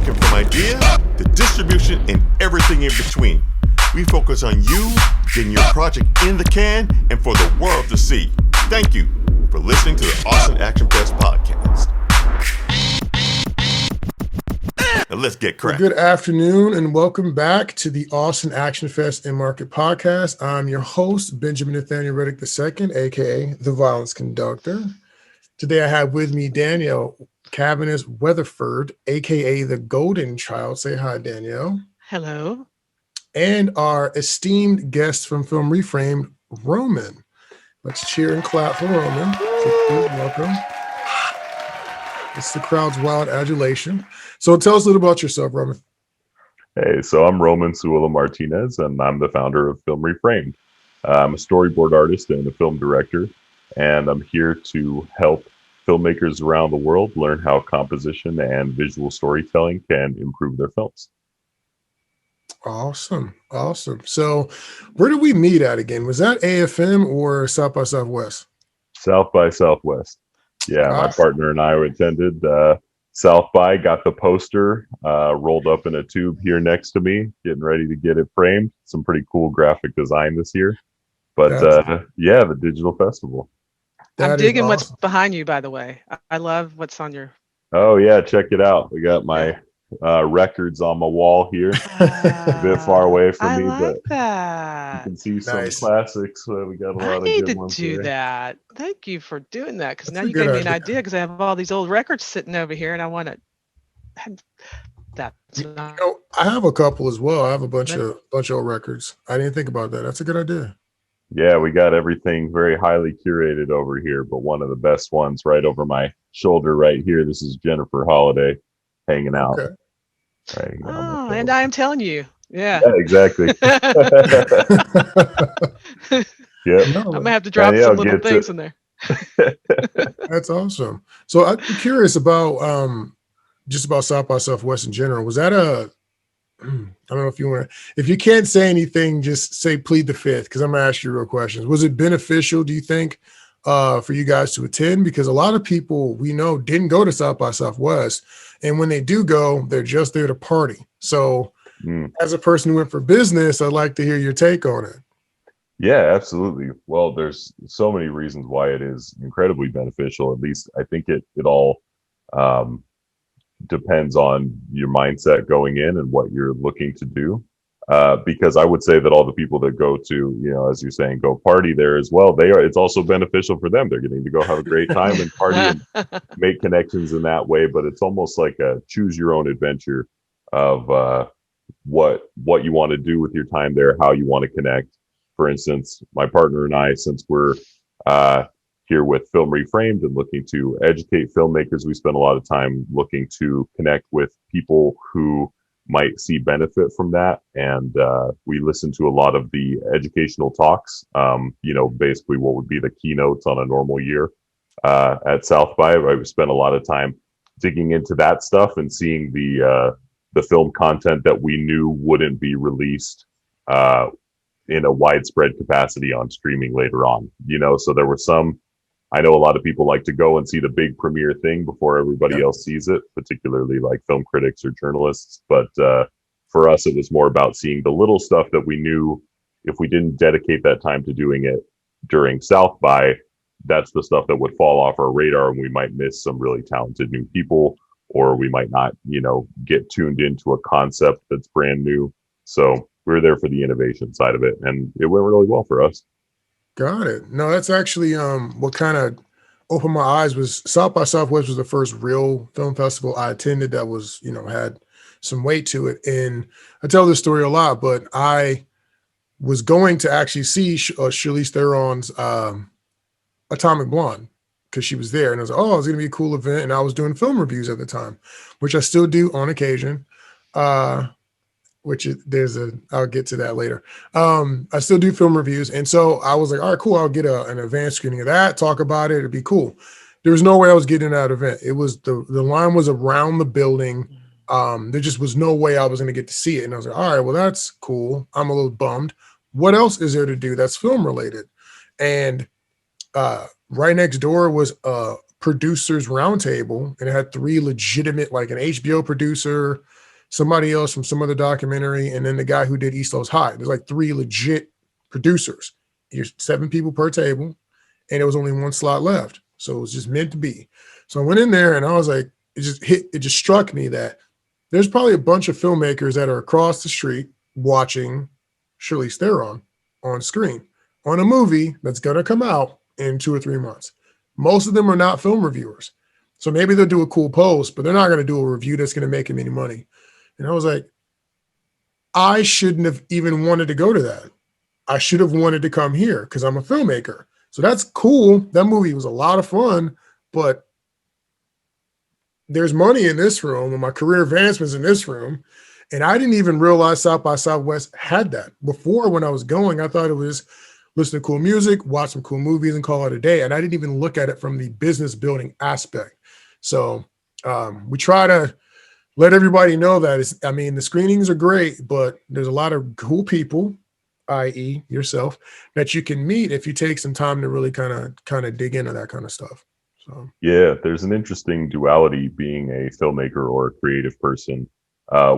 Everything from idea to distribution and everything in between. We focus on you getting your project in the can and for the world to see. Thank you for listening to the Austin Action Fest podcast. Now let's get cracking. Good afternoon and welcome back to the Austin Action Fest and Market podcast. I'm your host, Benjamin Nathaniel Reddick II, aka the Violence Conductor. Today I have with me Danielle Cavanis Weatherford, aka the Golden Child. Say hi, Danielle. Hello. And our esteemed guest from Film Reframed, Roman. Let's cheer and clap for Roman. Welcome. It's the crowd's wild adulation. So tell us a little about yourself, Roman. Hey, so I'm Roman Suela Martinez, and I'm the founder of Film Reframed. I'm a storyboard artist and a film director, and I'm here to help filmmakers around the world learn how composition and visual storytelling can improve their films. Awesome. So where did we meet at again? Was that AFM or South by Southwest? South by Southwest. Yeah, awesome. My partner and I attended South by, got the poster rolled up in a tube here next to me, getting ready to get it framed. Some pretty cool graphic design this year. But yeah, the digital festival. I'm digging awesome. What's behind you, by the way. I love what's on your... Oh, yeah, check it out. We got my records on my wall here. A bit far away from me, but that. You can see some classics. We got a lot of good ones. I need to do that. Thank you for doing that, because now you gave me an idea, because I have all these old records sitting over here, and I want to have that. I have a couple as well. I have a bunch of old records. I didn't think about that. That's a good idea. Yeah, we got everything very highly curated over here, but one of the best ones right over my shoulder right here. This is Jennifer Holiday hanging out. Okay. Right, oh, and I am telling you. Yeah, exactly. Yeah. I'm going to have to drop some little things in there. That's awesome. So I'm curious about just about South by Southwest in general. Was that I don't know if you want to, if you can't say anything, just say plead the fifth, because I'm going to ask you real questions. Was it beneficial, do you think, for you guys to attend? Because a lot of people we know didn't go to South by Southwest. And when they do go, they're just there to party. So as a person who went for business, I'd like to hear your take on it. Yeah, absolutely. Well, there's so many reasons why it is incredibly beneficial. At least I think it all depends on your mindset going in and what you're looking to do. Because I would say that all the people that go to, as you're saying, go party there as well, it's also beneficial for them. They're getting to go have a great time and party and make connections in that way. But it's almost like a choose your own adventure of what you want to do with your time there, how you want to connect. For instance, my partner and I, since we're here with Film Reframed and looking to educate filmmakers, we spend a lot of time looking to connect with people who might see benefit from that. And we listen to a lot of the educational talks, basically what would be the keynotes on a normal year at South by. I spent a lot of time digging into that stuff and seeing the film content that we knew wouldn't be released in a widespread capacity on streaming later on. So there were some, I know a lot of people like to go and see the big premiere thing before everybody else sees it, particularly like film critics or journalists. But for us, it was more about seeing the little stuff that we knew if we didn't dedicate that time to doing it during South by, that's the stuff that would fall off our radar and we might miss some really talented new people, or we might not, get tuned into a concept that's brand new. So we're there for the innovation side of it, and it went really well for us. Got it. No, that's actually what kind of opened my eyes. Was South by Southwest was the first real film festival I attended that was, had some weight to it. And I tell this story a lot, but I was going to actually see Charlize Theron's Atomic Blonde because she was there. And I was like, oh, it's going to be a cool event. And I was doing film reviews at the time, which I still do on occasion. I'll get to that later. I still do film reviews. And so I was like, all right, cool. I'll get an advanced screening of that, talk about it. It'd be cool. There was no way I was getting that event. It was the line was around the building. There just was no way I was going to get to see it. And I was like, all right, well, that's cool. I'm a little bummed. What else is there to do that's film related? And right next door was a producers roundtable, and it had 3 legitimate, like an HBO producer, somebody else from some other documentary, and then the guy who did East Los High. There's like 3 legit producers. Here's 7 people per table, and it was only 1 slot left. So it was just meant to be. So I went in there and I was like, it just struck me that there's probably a bunch of filmmakers that are across the street watching Charlize Theron on screen on a movie that's going to come out in 2 or 3 months. Most of them are not film reviewers. So maybe they'll do a cool post, but they're not going to do a review that's going to make them any money. And I was like, I shouldn't have even wanted to go to that. I should have wanted to come here because I'm a filmmaker. So that's cool. That movie was a lot of fun, but there's money in this room and my career advancements in this room. And I didn't even realize South by Southwest had that. Before, when I was going, I thought it was listen to cool music, watch some cool movies, and call it a day. And I didn't even look at it from the business building aspect. So we try to let everybody know that the screenings are great, but there's a lot of cool people, i.e. yourself, that you can meet if you take some time to really kind of dig into that kind of stuff. So yeah, there's an interesting duality being a filmmaker or a creative person,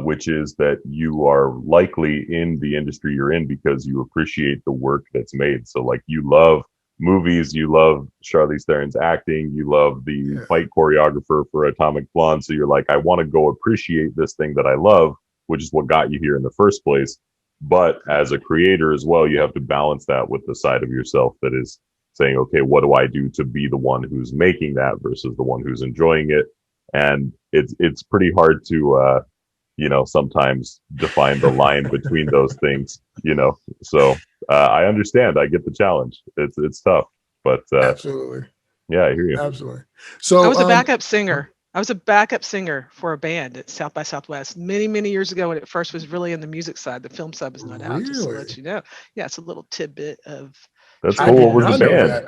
which is that you are likely in the industry you're in because you appreciate the work that's made. So like you love movies, you love Charlize Theron's acting, you love the fight choreographer for Atomic Blonde. So you're like, I want to go appreciate this thing that I love, which is what got you here in the first place. But as a creator as well, you have to balance that with the side of yourself that is saying, okay, what do I do to be the one who's making that versus the one who's enjoying it? And it's pretty hard to, sometimes define the line between those things, So I understand. I get the challenge. It's tough, but absolutely. Yeah, I hear you. Absolutely. So I was a backup singer. I was a backup singer for a band at South by Southwest many, many years ago when it first was really in the music side. The film side was not out, just to let you know. Yeah, it's a little tidbit of. That's cool. What was the band?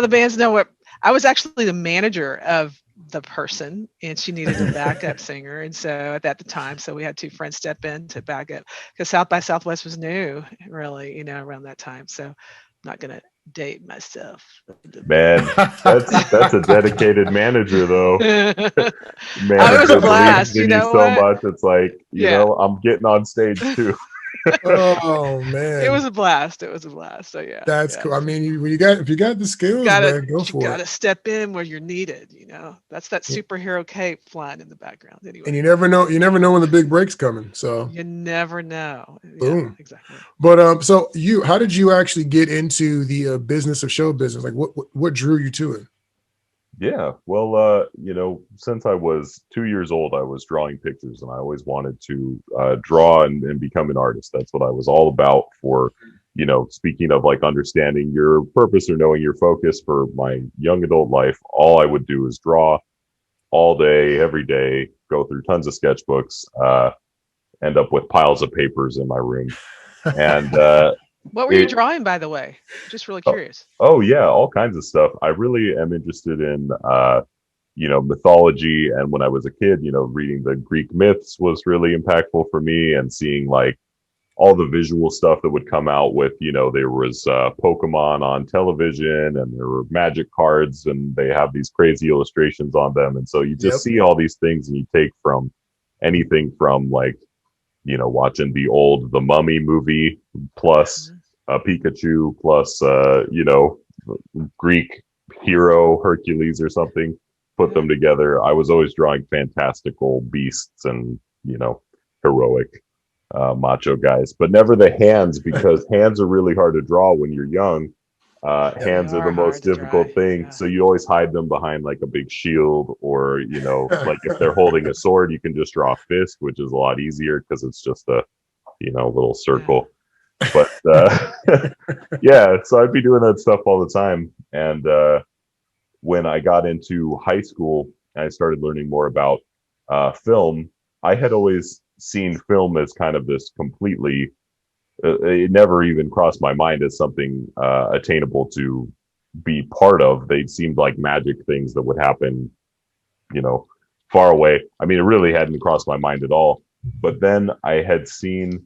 The band's know what. I was actually the manager of the person, and she needed a backup singer. And so at that time, we had 2 friends step in to back up because South by Southwest was new, really, around that time. So I'm not going to date myself. Man, that's a dedicated manager, though. It was a blast. So much. It's like, I'm getting on stage too. Oh man, it was a blast. So yeah, that's cool. I mean, if you got the skills, man, go for it. You got to step in where you're needed. That's that superhero cape flying in the background. Anyway, and you never know when the big break's coming. So you never know. Boom. Yeah, exactly. But so how did you actually get into the business of show business? Like, what drew you to it? Yeah, well, since I was 2 years old, I was drawing pictures, and I always wanted to draw and become an artist. That's what I was all about for, speaking of like understanding your purpose or knowing your focus for my young adult life. All I would do is draw all day, every day, go through tons of sketchbooks, end up with piles of papers in my room. And what were you drawing, by the way? Just really curious. Oh yeah, all kinds of stuff. I really am interested in, mythology. And when I was a kid, reading the Greek myths was really impactful for me, and seeing like all the visual stuff that would come out with, there was Pokemon on television, and there were magic cards, and they have these crazy illustrations on them. And so you just see all these things, and you take from anything from like, watching the Mummy movie plus Pikachu plus, Greek hero Hercules or something, put them together. I was always drawing fantastical beasts and, heroic macho guys, but never the hands, because hands are really hard to draw when you're young. Hands are the most difficult thing. Yeah. So you always hide them behind like a big shield, or, like if they're holding a sword, you can just draw a fist, which is a lot easier because it's just a, little circle. But yeah, so I'd be doing that stuff all the time. And when I got into high school, I started learning more about film. I had always seen film as kind of this completely, it never even crossed my mind as something attainable to be part of. They seemed like magic things that would happen, far away. I mean, it really hadn't crossed my mind at all. But then I had seen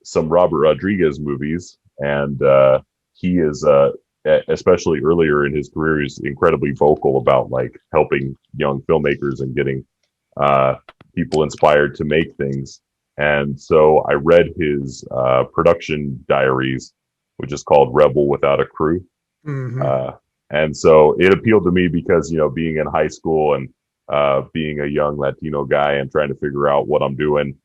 some Robert Rodriguez movies, and he is especially earlier in his career, is incredibly vocal about like helping young filmmakers and getting people inspired to make things. And so I read his production diaries, which is called Rebel Without a Crew. Mm-hmm. And so it appealed to me because, being in high school and being a young Latino guy and trying to figure out what I'm doing,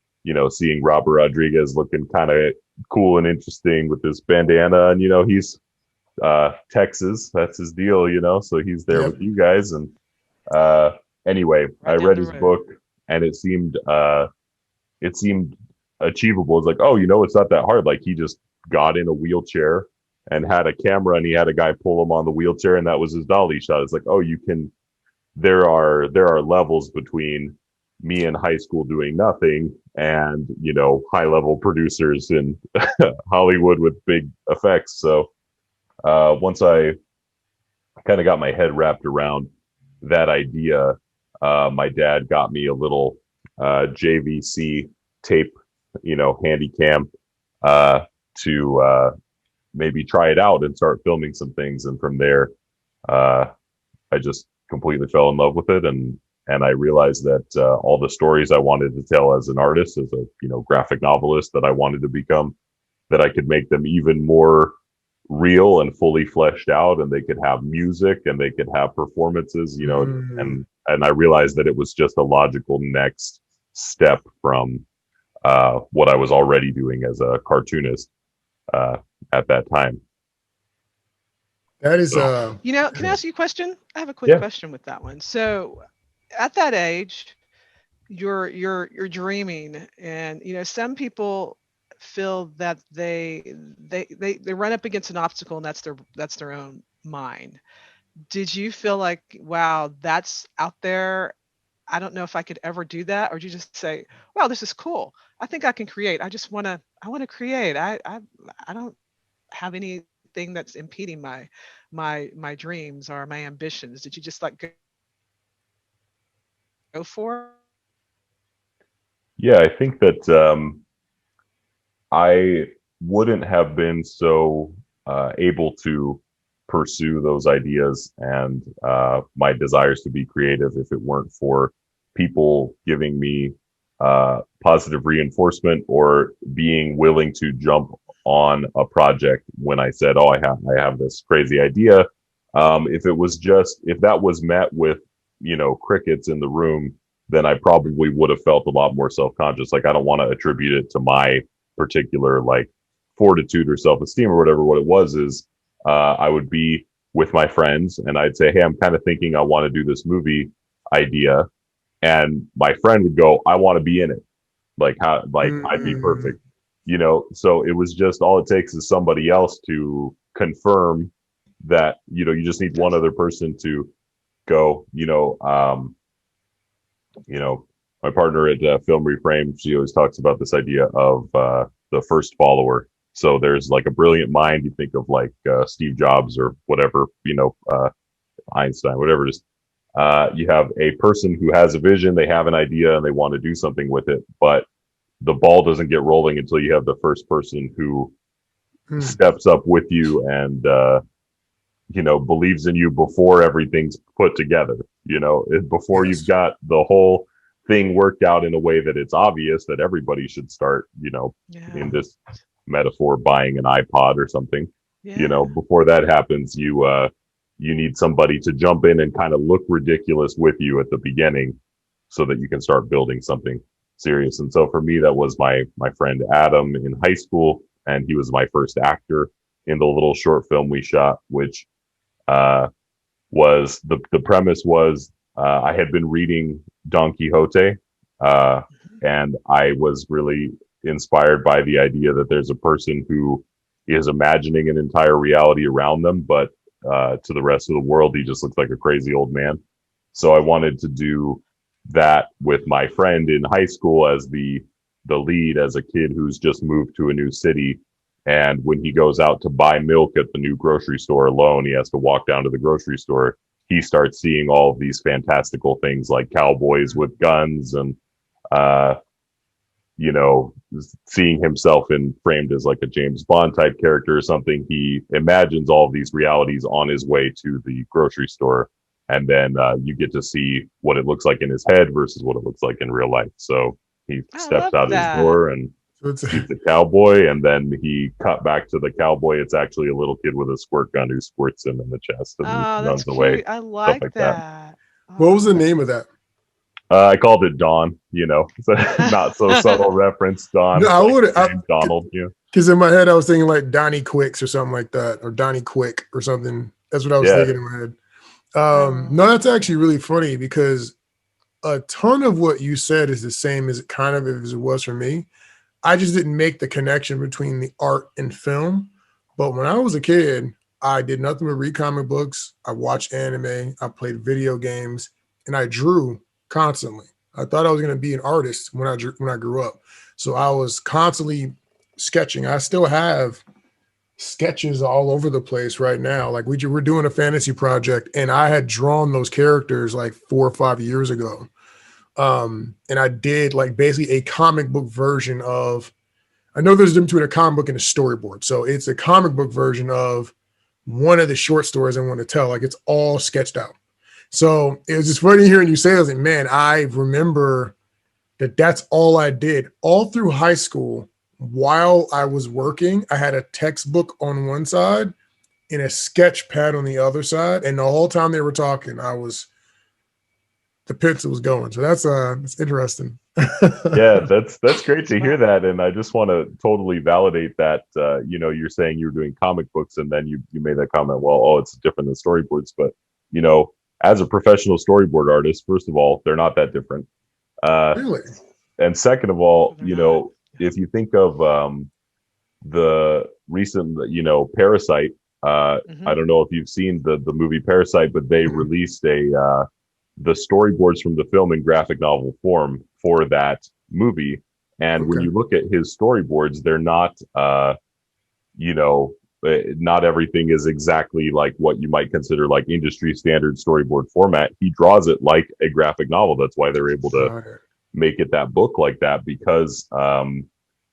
seeing Robert Rodriguez looking kind of cool and interesting with this bandana, and he's Texas, that's his deal, so he's there with you guys. And anyway, I read his book, and it seemed achievable. It's like, oh, it's not that hard. Like, he just got in a wheelchair and had a camera, and he had a guy pull him on the wheelchair, and that was his dolly shot. It's like, oh, you can. There are levels between me in high school doing nothing and high level producers in Hollywood with big effects. So once I kind of got my head wrapped around that idea, my dad got me a little JVC tape, handy cam to maybe try it out and start filming some things. And from there, I just completely fell in love with it. And I realized that all the stories I wanted to tell as an artist, as a graphic novelist that I wanted to become, that I could make them even more real and fully fleshed out, and they could have music and they could have performances, and I realized that it was just a logical next step from what I was already doing as a cartoonist at that time. That is can I ask you a question? I have a quick question with that one. So at that age, you're dreaming, and some people feel that they run up against an obstacle, and that's their own mind. Did you feel like, wow, that's out there, I don't know if I could ever do that? Or did you just say, wow, this is cool, I think I can create, I want to create, I don't have anything that's impeding my dreams or my ambitions? Did you just like go for it? Yeah, I think that I wouldn't have been so able to pursue those ideas and my desires to be creative if it weren't for people giving me positive reinforcement or being willing to jump on a project when I said, oh, I have this crazy idea. If that was met with, crickets in the room, then I probably would have felt a lot more self-conscious. Like, I don't want to attribute it to my particular like fortitude or self-esteem or whatever. What it was is I would be with my friends and I'd say, hey, I'm kind of thinking I want to do this movie idea. And my friend would go, I want to be in it. Like, how, like I'd be perfect. So it was just, all it takes is somebody else to confirm that, you just need one other person to go, my partner at Film Reframed, she always talks about this idea of the first follower. So there's like a brilliant mind. You think of like Steve Jobs or whatever, Einstein, whatever it is. You have a person who has a vision, they have an idea, and they want to do something with it. But the ball doesn't get rolling until you have the first person who steps up with you and, believes in you before everything's put together, before you've got the whole thing worked out in a way that it's obvious that everybody should start, in this metaphor, buying an iPod or something. Before that happens, you need somebody to jump in and kind of look ridiculous with you at the beginning so that you can start building something serious. And so for me, that was my friend Adam in high school, and he was my first actor in the little short film we shot, which was the premise was I had been reading Don Quixote, and I was really inspired by the idea that there's a person who is imagining an entire reality around them, but to the rest of the world, he just looks like a crazy old man. So I wanted to do that with my friend in high school as the lead, as a kid who's just moved to a new city. And when he goes out to buy milk at the new grocery store alone, he has to walk down to the grocery store. He starts seeing all of these fantastical things like cowboys with guns and seeing himself framed as like a James Bond type character or something, he imagines all of these realities on his way to the grocery store. And then you get to see what it looks like in his head versus what it looks like in real life. So he I steps love out his that. door and So it's he's a cowboy, and then he cut back to the cowboy. It's actually a little kid with a squirt gun who squirts him in the chest and he Oh, that's runs away. cute. I Stuff like like that. that. what was the Oh. name of that? I called it Don, so not so subtle reference. Don. No, I like would James Donald, because in my head I was thinking like Donnie Quicks or something like that, or Donnie Quick or something. That's what I was Yeah. thinking in my head. Oh. No, that's actually really funny because a ton of what you said is the same as it was for me. I just didn't make the connection between the art and film. But when I was a kid, I did nothing but read comic books. I watched anime. I played video games, and I drew constantly. I thought I was going to be an artist when I grew up. So I was constantly sketching. I still have sketches all over the place right now. Like we're doing a fantasy project, and I had drawn those characters like 4 or 5 years ago. And I did like basically a comic book version of, I know there's a difference between a comic book and a storyboard. So it's a comic book version of one of the short stories I want to tell. Like it's all sketched out. So it was just funny hearing you say, I was like, man, I remember that's all I did all through high school. While I was working, I had a textbook on one side and a sketch pad on the other side. And the whole time they were talking, the pencil was going. So that's interesting. Yeah, that's great to hear that. And I just want to totally validate that. You're saying you were doing comic books, and then you made that comment. Well, it's different than storyboards, but as a professional storyboard artist, first of all, they're not that different. Really? And second of all, They're not. if you think of the recent, Parasite, Mhm. I don't know if you've seen the movie Parasite, but they released the storyboards from the film in graphic novel form for that movie. And when Okay. you look at his storyboards, they're not, not everything is exactly like what you might consider like industry standard storyboard format. He draws it like a graphic novel. That's why they're able to Got it. make it that book like that, because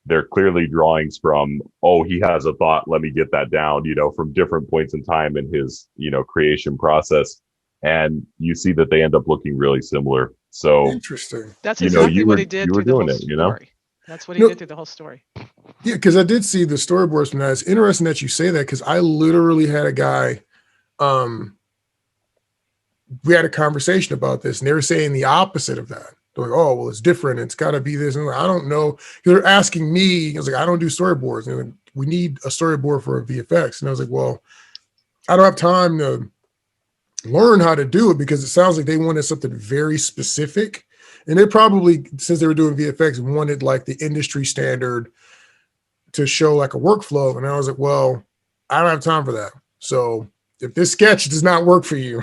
they're clearly drawings from, he has a thought, let me get that down, from different points in time in his, creation process. And you see that they end up looking really similar. So, Interesting. That's you know, exactly you what were- he did you were through the whole doing it, you know? story. That's what he No. did through the whole story. Yeah, because I did see the storyboards from that. It's interesting that you say that because I literally had a guy, we had a conversation about this, and they were saying the opposite of that. They're like, oh, well, it's different. It's got to be this. And I'm like, I don't know. They're asking me. I was like, I don't do storyboards. And they're like, we need a storyboard for a VFX. And I was like, well, I don't have time to learn how to do it because it sounds like they wanted something very specific. And they probably, since they were doing VFX, wanted like the industry standard to show like a workflow. And I was like, well, I don't have time for that. So if this sketch does not work for you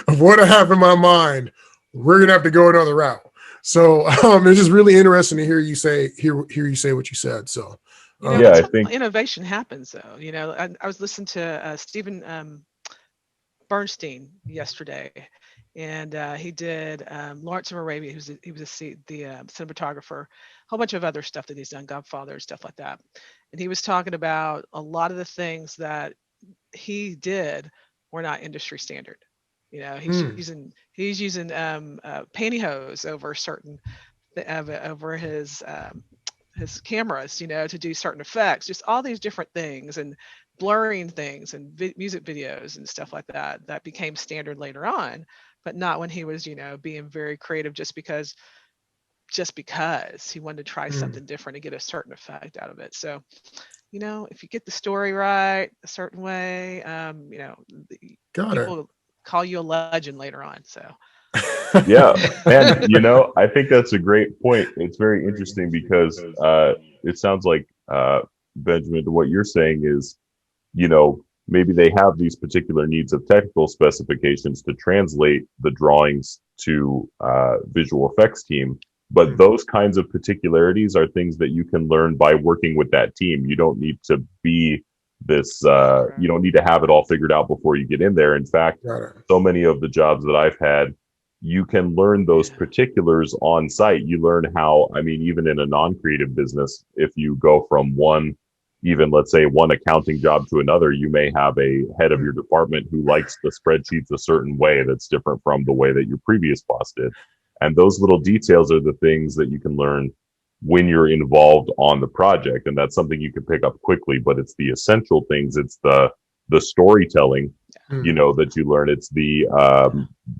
of what I have in my mind, we're gonna have to go another route. So it's just really interesting to hear you say what you said. So Yeah, Yeah, that's I how think- innovation happens, though. I was listening to Stephen Bernstein yesterday, and he did Lawrence of Arabia. He was the cinematographer, a whole bunch of other stuff that he's done, Godfather, stuff like that. And he was talking about a lot of the things that he did were not industry standard. He's using pantyhose over over his cameras, to do certain effects, just all these different things, and blurring things and music videos and stuff like that became standard later on, but not when he was, being very creative just because he wanted to try something different and get a certain effect out of it. So, if you get the story right a certain way, got it. people call you a legend later on. So Yeah, and I think that's a great point. It's very interesting because it sounds like Benjamin, what you're saying is, maybe they have these particular needs of technical specifications to translate the drawings to visual effects team. But those kinds of particularities are things that you can learn by working with that team. You don't need to be this, you don't need to have it all figured out before you get in there. In fact, Got it. so many of the jobs that I've had, you can learn those particulars on site. You learn how, I mean, even in a non-creative business, if you go from one, even let's say one accounting job to another, you may have a head of your department who likes the spreadsheets a certain way that's different from the way that your previous boss did. And those little details are the things that you can learn when you're involved on the project. And that's something you can pick up quickly, but it's the essential things. It's the storytelling, you know, that you learn. It's the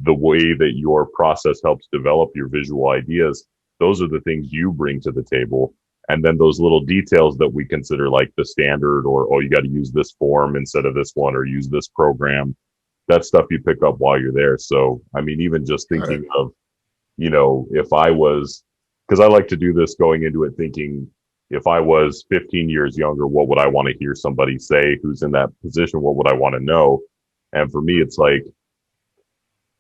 way that your process helps develop your visual ideas. Those are the things you bring to the table. And then those little details that we consider like the standard, or, oh, you got to use this form instead of this one, or use this program. That's stuff you pick up while you're there. So, I mean, even just thinking of, you know, if I was, because I like to do this going into it thinking, if I was 15 years younger, what would I want to hear somebody say who's in that position? What would I want to know? And for me, it's like,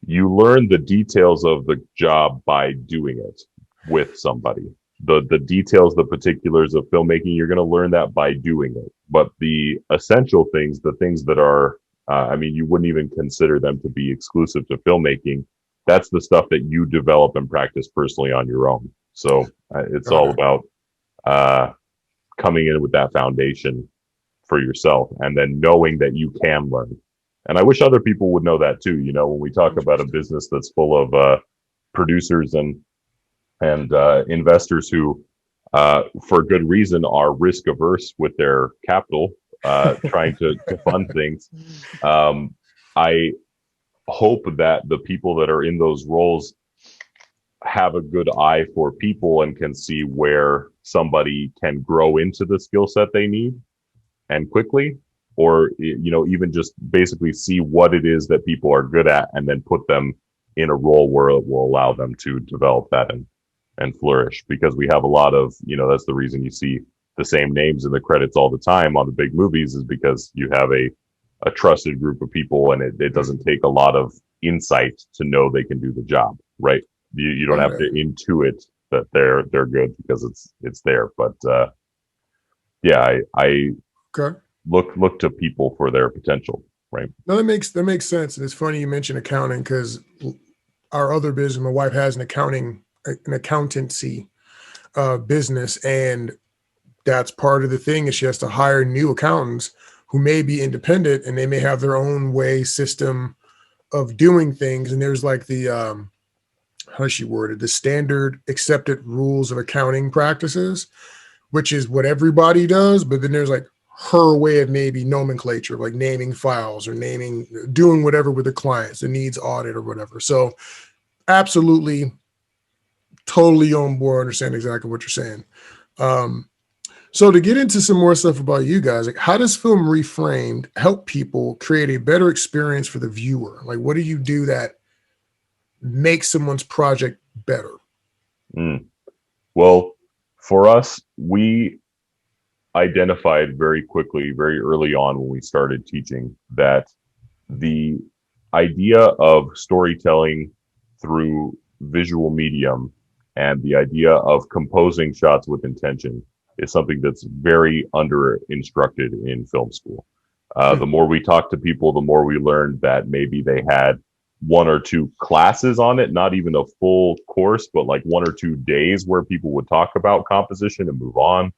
you learn the details of the job by doing it with somebody. The details, the particulars of filmmaking, you're going to learn that by doing it. But the essential things, the things that are, I mean, you wouldn't even consider them to be exclusive to filmmaking. That's the stuff that you develop and practice personally on your own. So it's all about coming in with that foundation for yourself, and then knowing that you can learn. And I wish other people would know that too. You know, when we talk about a business that's full of producers and investors who, for good reason, are risk averse with their capital, trying to fund things. I hope that the people that are in those roles have a good eye for people and can see where somebody can grow into the skill set they need and quickly, or, you know, even just basically see what it is that people are good at and then put them in a role where it will allow them to develop that and flourish. Because we have a lot of, you know, that's the reason you see the same names in the credits all the time on the big movies, is because you have a trusted group of people, and it doesn't take a lot of insight to know they can do the job, right? You don't have to intuit that they're good, because it's there. But yeah, I look to people for their potential, right? No, that makes sense. And it's funny you mentioned accounting, because our other business, my wife has an accountancy business, and that's part of the thing, is she has to hire new accountants who may be independent, and they may have their own system of doing things. And there's like the how she worded, the standard accepted rules of accounting practices, which is what everybody does. But then there's like her way of maybe nomenclature, like naming files or doing whatever with the clients, the needs audit or whatever. So absolutely, totally on board, understand exactly what you're saying. So to get into some more stuff about you guys, like, how does Film Reframed help people create a better experience for the viewer? Like, what do you do that makes someone's project better? Well, for us, we identified very quickly, very early on when we started teaching, that the idea of storytelling through visual medium and the idea of composing shots with intention is something that's very under instructed in film school. The more we talked to people, the more we learned that maybe they had one or two classes on it, not even a full course, but like 1 or 2 days where people would talk about composition and move on.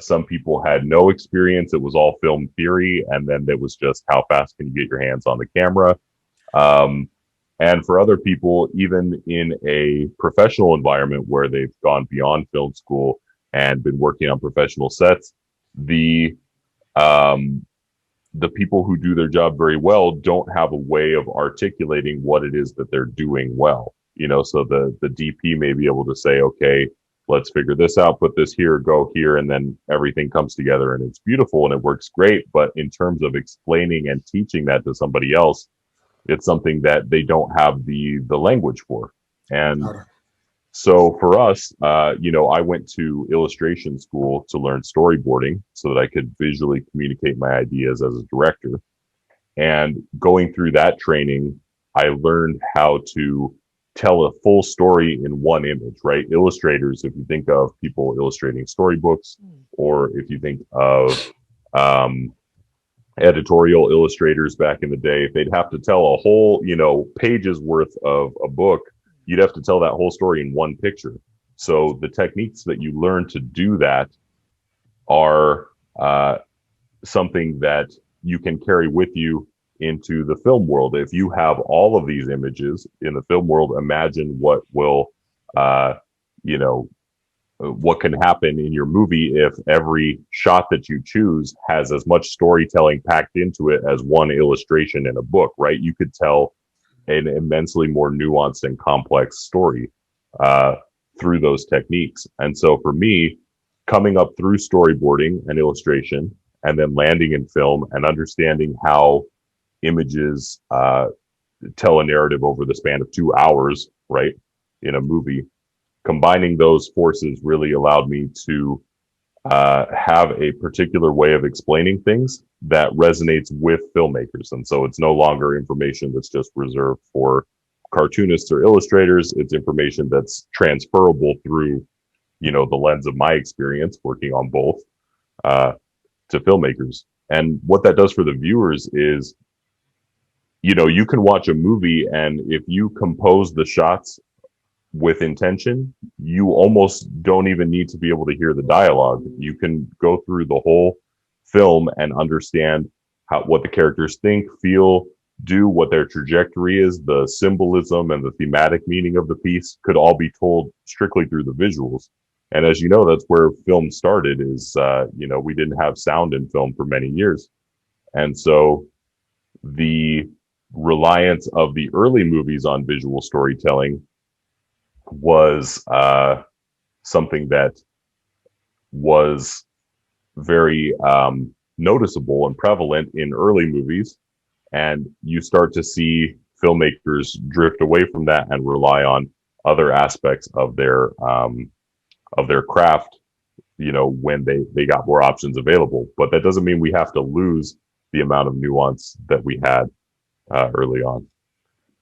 Some people had no experience. It was all film theory. And then it was just, how fast can you get your hands on the camera? And for other people, even in a professional environment where they've gone beyond film school and been working on professional sets, the people who do their job very well don't have a way of articulating what it is that they're doing well. You know, so the DP may be able to say, okay, let's figure this out, put this here, go here, and then everything comes together and it's beautiful and it works great. But in terms of explaining and teaching that to somebody else, it's something that they don't have the language for. And so for us, you know, I went to illustration school to learn storyboarding so that I could visually communicate my ideas as a director. And going through that training, I learned how to tell a full story in one image, right? Illustrators, if you think of people illustrating storybooks, or if you think of editorial illustrators back in the day, if they'd have to tell a whole, pages worth of a book, you'd have to tell that whole story in one picture. So the techniques that you learn to do that are something that you can carry with you into the film world. If you have all of these images in the film world, imagine what will, what can happen in your movie if every shot that you choose has as much storytelling packed into it as one illustration in a book, right? You could tell an immensely more nuanced and complex story through those techniques. And so for me, coming up through storyboarding and illustration, and then landing in film and understanding how images tell a narrative over the span of 2 hours, right, in a movie, combining those forces really allowed me to have a particular way of explaining things that resonates with filmmakers. And so it's no longer information that's just reserved for cartoonists or illustrators. It's information that's transferable through, the lens of my experience working on both to filmmakers. And what that does for the viewers is, you can watch a movie, and if you compose the shots with intention, you almost don't even need to be able to hear the dialogue. You can go through the whole film and understand what the characters think, feel, do, what their trajectory is, the symbolism and the thematic meaning of the piece could all be told strictly through the visuals. And as you know, that's where film started is, we didn't have sound in film for many years. And so the reliance of the early movies on visual storytelling was something that was very noticeable and prevalent in early movies. And you start to see filmmakers drift away from that and rely on other aspects of their craft, when they got more options available. But that doesn't mean we have to lose the amount of nuance that we had early on.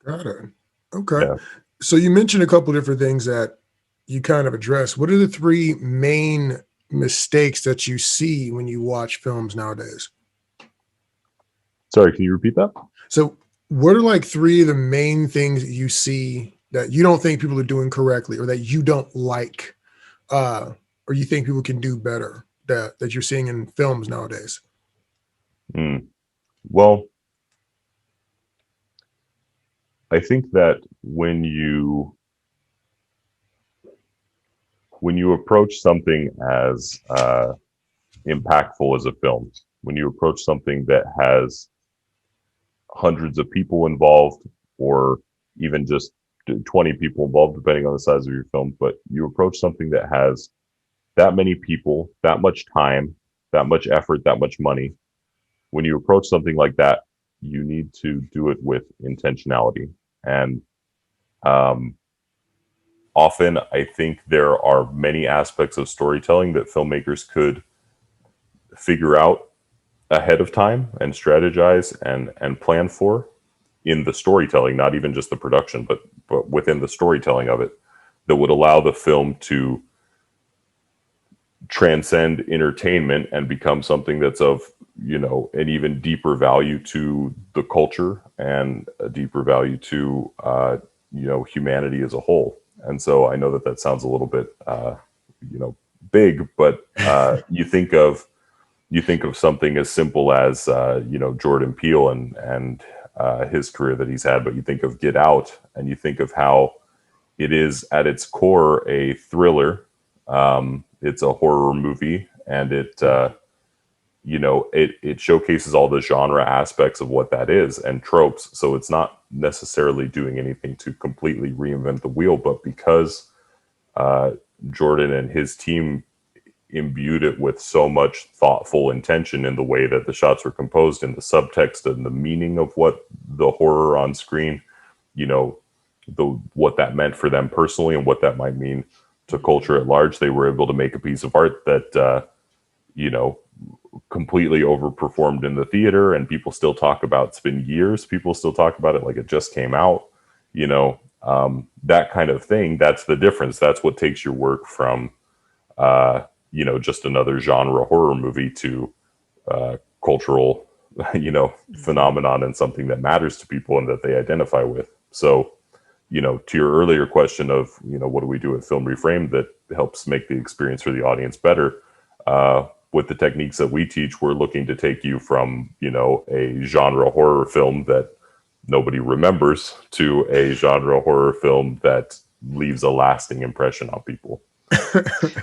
Got it. Okay. Yeah. So you mentioned a couple of different things that you kind of addressed. What are the three main mistakes that you see when you watch films nowadays? Sorry, can you repeat that? So what are like three of the main things that you see that you don't think people are doing correctly, or that you don't like, or you think people can do better that you're seeing in films nowadays? Well, I think that when you approach something as impactful as a film, when you approach something that has hundreds of people involved, or even just 20 people involved, depending on the size of your film, but you approach something that has that many people, that much time, that much effort, that much money, when you approach something like that, you need to do it with intentionality. And often I think there are many aspects of storytelling that filmmakers could figure out ahead of time and strategize and plan for in the storytelling, not even just the production, but within the storytelling of it, that would allow the film to transcend entertainment and become something that's of, an even deeper value to the culture and a deeper value to, humanity as a whole. And so I know that sounds a little bit, big, but you think of something as simple as, Jordan Peele and his career that he's had, but you think of Get Out, and you think of how it is at its core a thriller. It's a horror movie, and it showcases all the genre aspects of what that is and tropes. So it's not necessarily doing anything to completely reinvent the wheel, but because Jordan and his team imbued it with so much thoughtful intention in the way that the shots were composed, in the subtext and the meaning of what the horror on screen, what that meant for them personally and what that might mean to culture at large, they were able to make a piece of art that, completely overperformed in the theater, and people still talk about. It's been years. People still talk about it like it just came out, that kind of thing. That's the difference. That's what takes your work from, just another genre horror movie to cultural phenomenon and something that matters to people and that they identify with. So, to your earlier question of, what do we do at Film Reframed that helps make the experience for the audience better? With the techniques that we teach, we're looking to take you from, a genre horror film that nobody remembers to a genre horror film that leaves a lasting impression on people.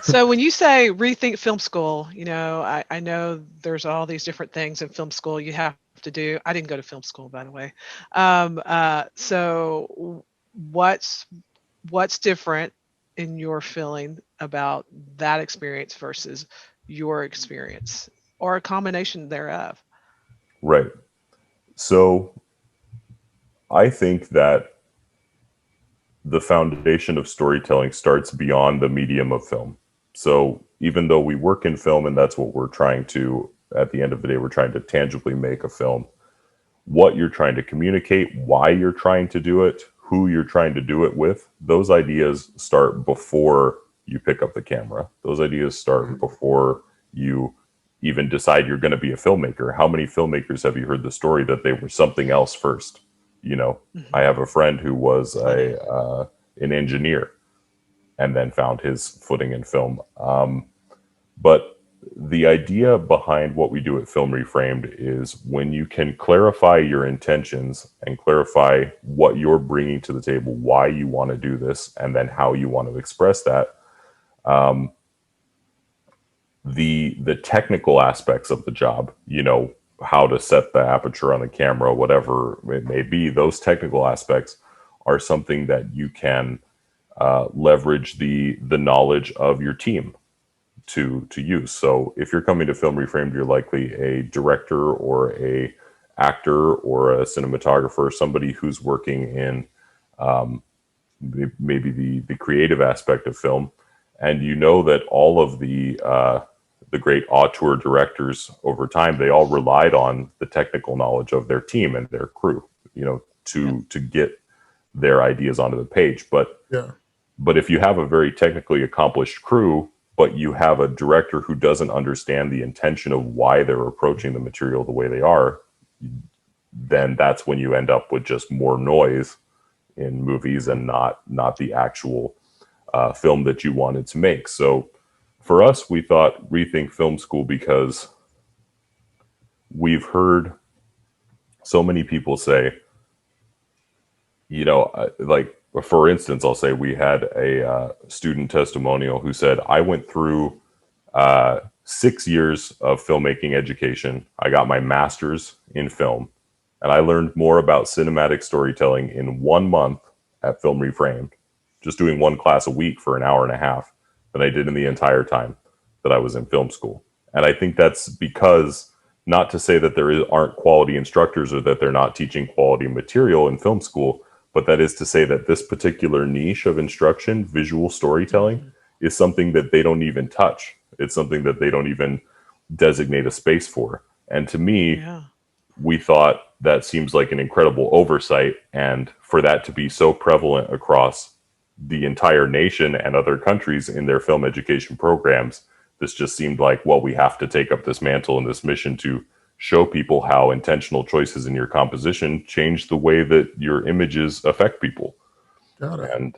So when you say rethink film school, I know there's all these different things in film school you have to do. I didn't go to film school, by the way. So what's different in your feeling about that experience versus your experience, or a combination thereof? Right. So I think that the foundation of storytelling starts beyond the medium of film. So even though we work in film and that's what we're trying to, at the end of the day, we're trying to tangibly make a film, what you're trying to communicate, why you're trying to do it, who you're trying to do it with, those ideas start before you pick up the camera. Those ideas start before you even decide you're going to be a filmmaker. How many filmmakers have you heard the story that they were something else first? I have a friend who was an engineer and then found his footing in film. But the idea behind what we do at Film Reframed is when you can clarify your intentions and clarify what you're bringing to the table, why you want to do this, and then how you want to express that. The technical aspects of the job, how to set the aperture on the camera, whatever it may be, those technical aspects are something that you can leverage the knowledge of your team to use. So if you're coming to Film Reframed, you're likely a director or a actor or a cinematographer, somebody who's working in maybe the creative aspect of film, and that all of the great auteur directors over time, they all relied on the technical knowledge of their team and their crew, to get their ideas onto the page. But if you have a very technically accomplished crew, but you have a director who doesn't understand the intention of why they're approaching the material the way they are, then that's when you end up with just more noise in movies and not the actual film that you wanted to make. So for us, we thought rethink film school because we've heard so many people say, like, for instance, I'll say we had a student testimonial who said, I went through 6 years of filmmaking education. I got my master's in film, and I learned more about cinematic storytelling in 1 month at Film Reframed, just doing one class a week for an hour and a half, than I did in the entire time that I was in film school. And I think that's because, not to say that there aren't quality instructors or that they're not teaching quality material in film school, but that is to say that this particular niche of instruction, visual storytelling, is something that they don't even touch. It's something that they don't even designate a space for. And to me, we thought that seems like an incredible oversight. And for that to be so prevalent across the entire nation and other countries in their film education programs, this just seemed like, well, we have to take up this mantle and this mission to show people how intentional choices in your composition change the way that your images affect people. Got it. And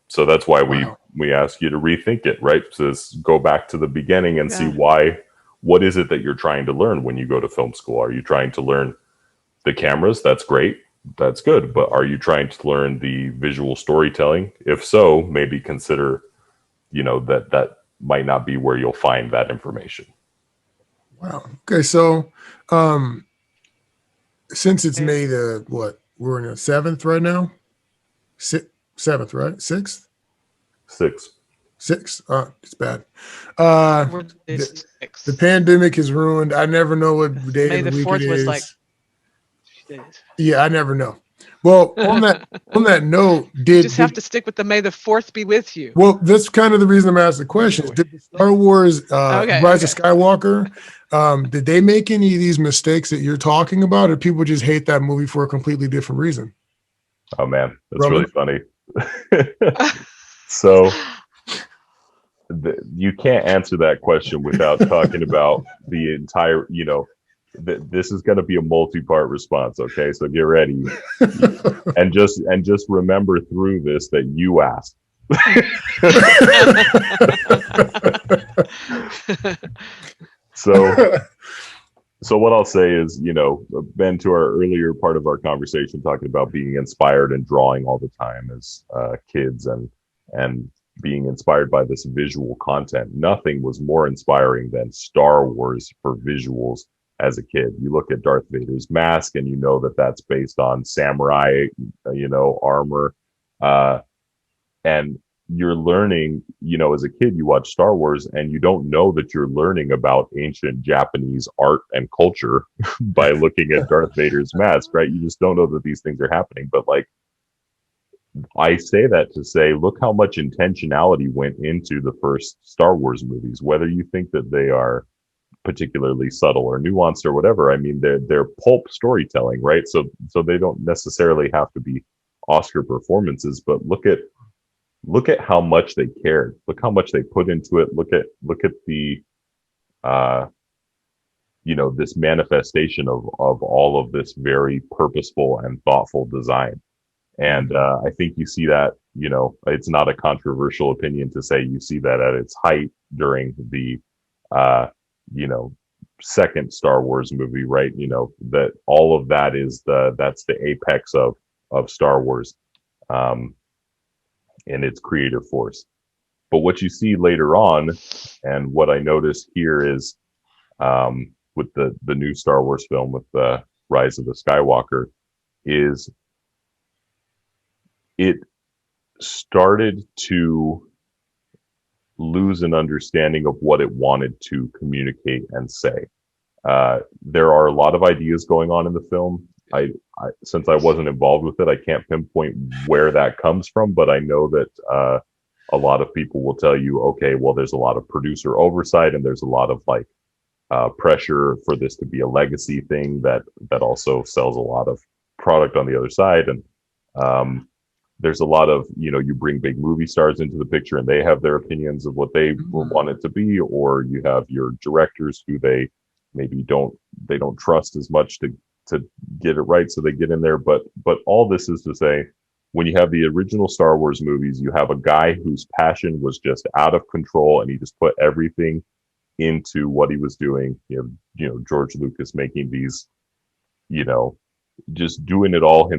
so that's why we ask you to rethink it, right? So go back to the beginning and see what is it that you're trying to learn when you go to film school? Are you trying to learn the cameras? That's great. That's good. But are you trying to learn the visual storytelling? If so, maybe consider, that might not be where you'll find that information. Wow. Okay. So, since it's May the, we're in the 7th right now? 7th, right? 6th? 6th. 6th. It's bad. The pandemic has ruined. I never know what day of the week it is. Was yeah, I never know. Well, on that note, you just have to stick with the May the 4th be with you. Well, that's kind of the reason I'm asking the question. Did the Star Wars Rise of Skywalker, did they make any of these mistakes that you're talking about, or people just hate that movie for a completely different reason? Oh man, that's Roman? Really funny. So you can't answer that question without talking about the entire, this is going to be a multi-part response. Okay, so get ready, and just remember through this that you asked. So what I'll say is, Ben, to our earlier part of our conversation, talking about being inspired and drawing all the time as kids and being inspired by this visual content. Nothing was more inspiring than Star Wars for visuals as a kid. You look at Darth Vader's mask and you know that that's based on samurai, armor. And you're learning, as a kid, you watch Star Wars and you don't know that you're learning about ancient Japanese art and culture by looking at Darth Vader's mask, right? You just don't know that these things are happening. But like, I say that to say, look how much intentionality went into the first Star Wars movies, whether you think that they are particularly subtle or nuanced or whatever. I mean, they're pulp storytelling, right? So they don't necessarily have to be Oscar performances, but look at how much they cared. Look how much they put into it. Look at the this manifestation of all of this very purposeful and thoughtful design. And I think you see that, it's not a controversial opinion to say you see that at its height during the second Star Wars movie, right? That all of that is that's the apex of Star Wars. And its creative force. But what you see later on, and what I noticed here is with the new Star Wars film with the Rise of the Skywalker, is it started to lose an understanding of what it wanted to communicate and say. There are a lot of ideas going on in the film. I since I wasn't involved with it, I can't pinpoint where that comes from, but I know that a lot of people will tell you, okay, well, there's a lot of producer oversight and there's a lot of pressure for this to be a legacy thing that also sells a lot of product on the other side. And there's a lot of, you bring big movie stars into the picture and they have their opinions of what they want it to be, or you have your directors who they maybe don't trust as much to get it right, so they get in there. But all this is to say, when you have the original Star Wars movies, you have a guy whose passion was just out of control and he just put everything into what he was doing. George Lucas making these, just doing it all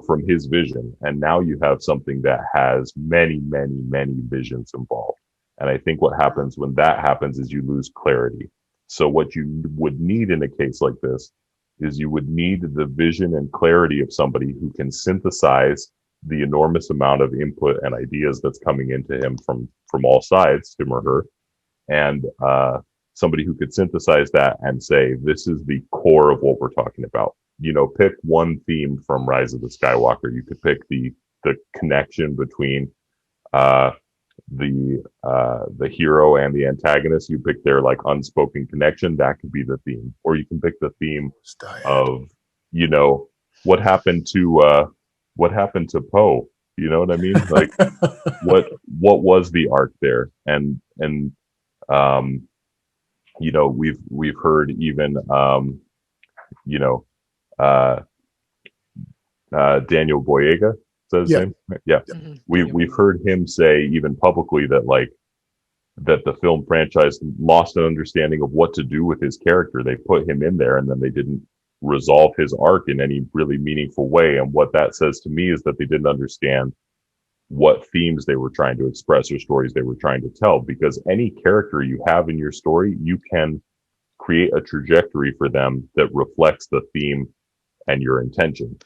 from his vision. And now you have something that has many, many, many visions involved. And I think what happens when that happens is you lose clarity. So what you would need in a case like this is you would need the vision and clarity of somebody who can synthesize the enormous amount of input and ideas that's coming into him from all sides, him or her, and somebody who could synthesize that and say, this is the core of what we're talking about. Pick one theme from Rise of the Skywalker. You could pick the connection between the hero and the antagonist. You pick their unspoken connection. That could be the theme. Or you can pick the theme of what happened to Poe. You know what I mean? What was the arc there? And we've heard even Daniel Boyega. Yeah. We've heard him say even publicly that that the film franchise lost an understanding of what to do with his character. They put him in there and then they didn't resolve his arc in any really meaningful way. And what that says to me is that they didn't understand what themes they were trying to express or stories they were trying to tell, because any character you have in your story, you can create a trajectory for them that reflects the theme and your intention.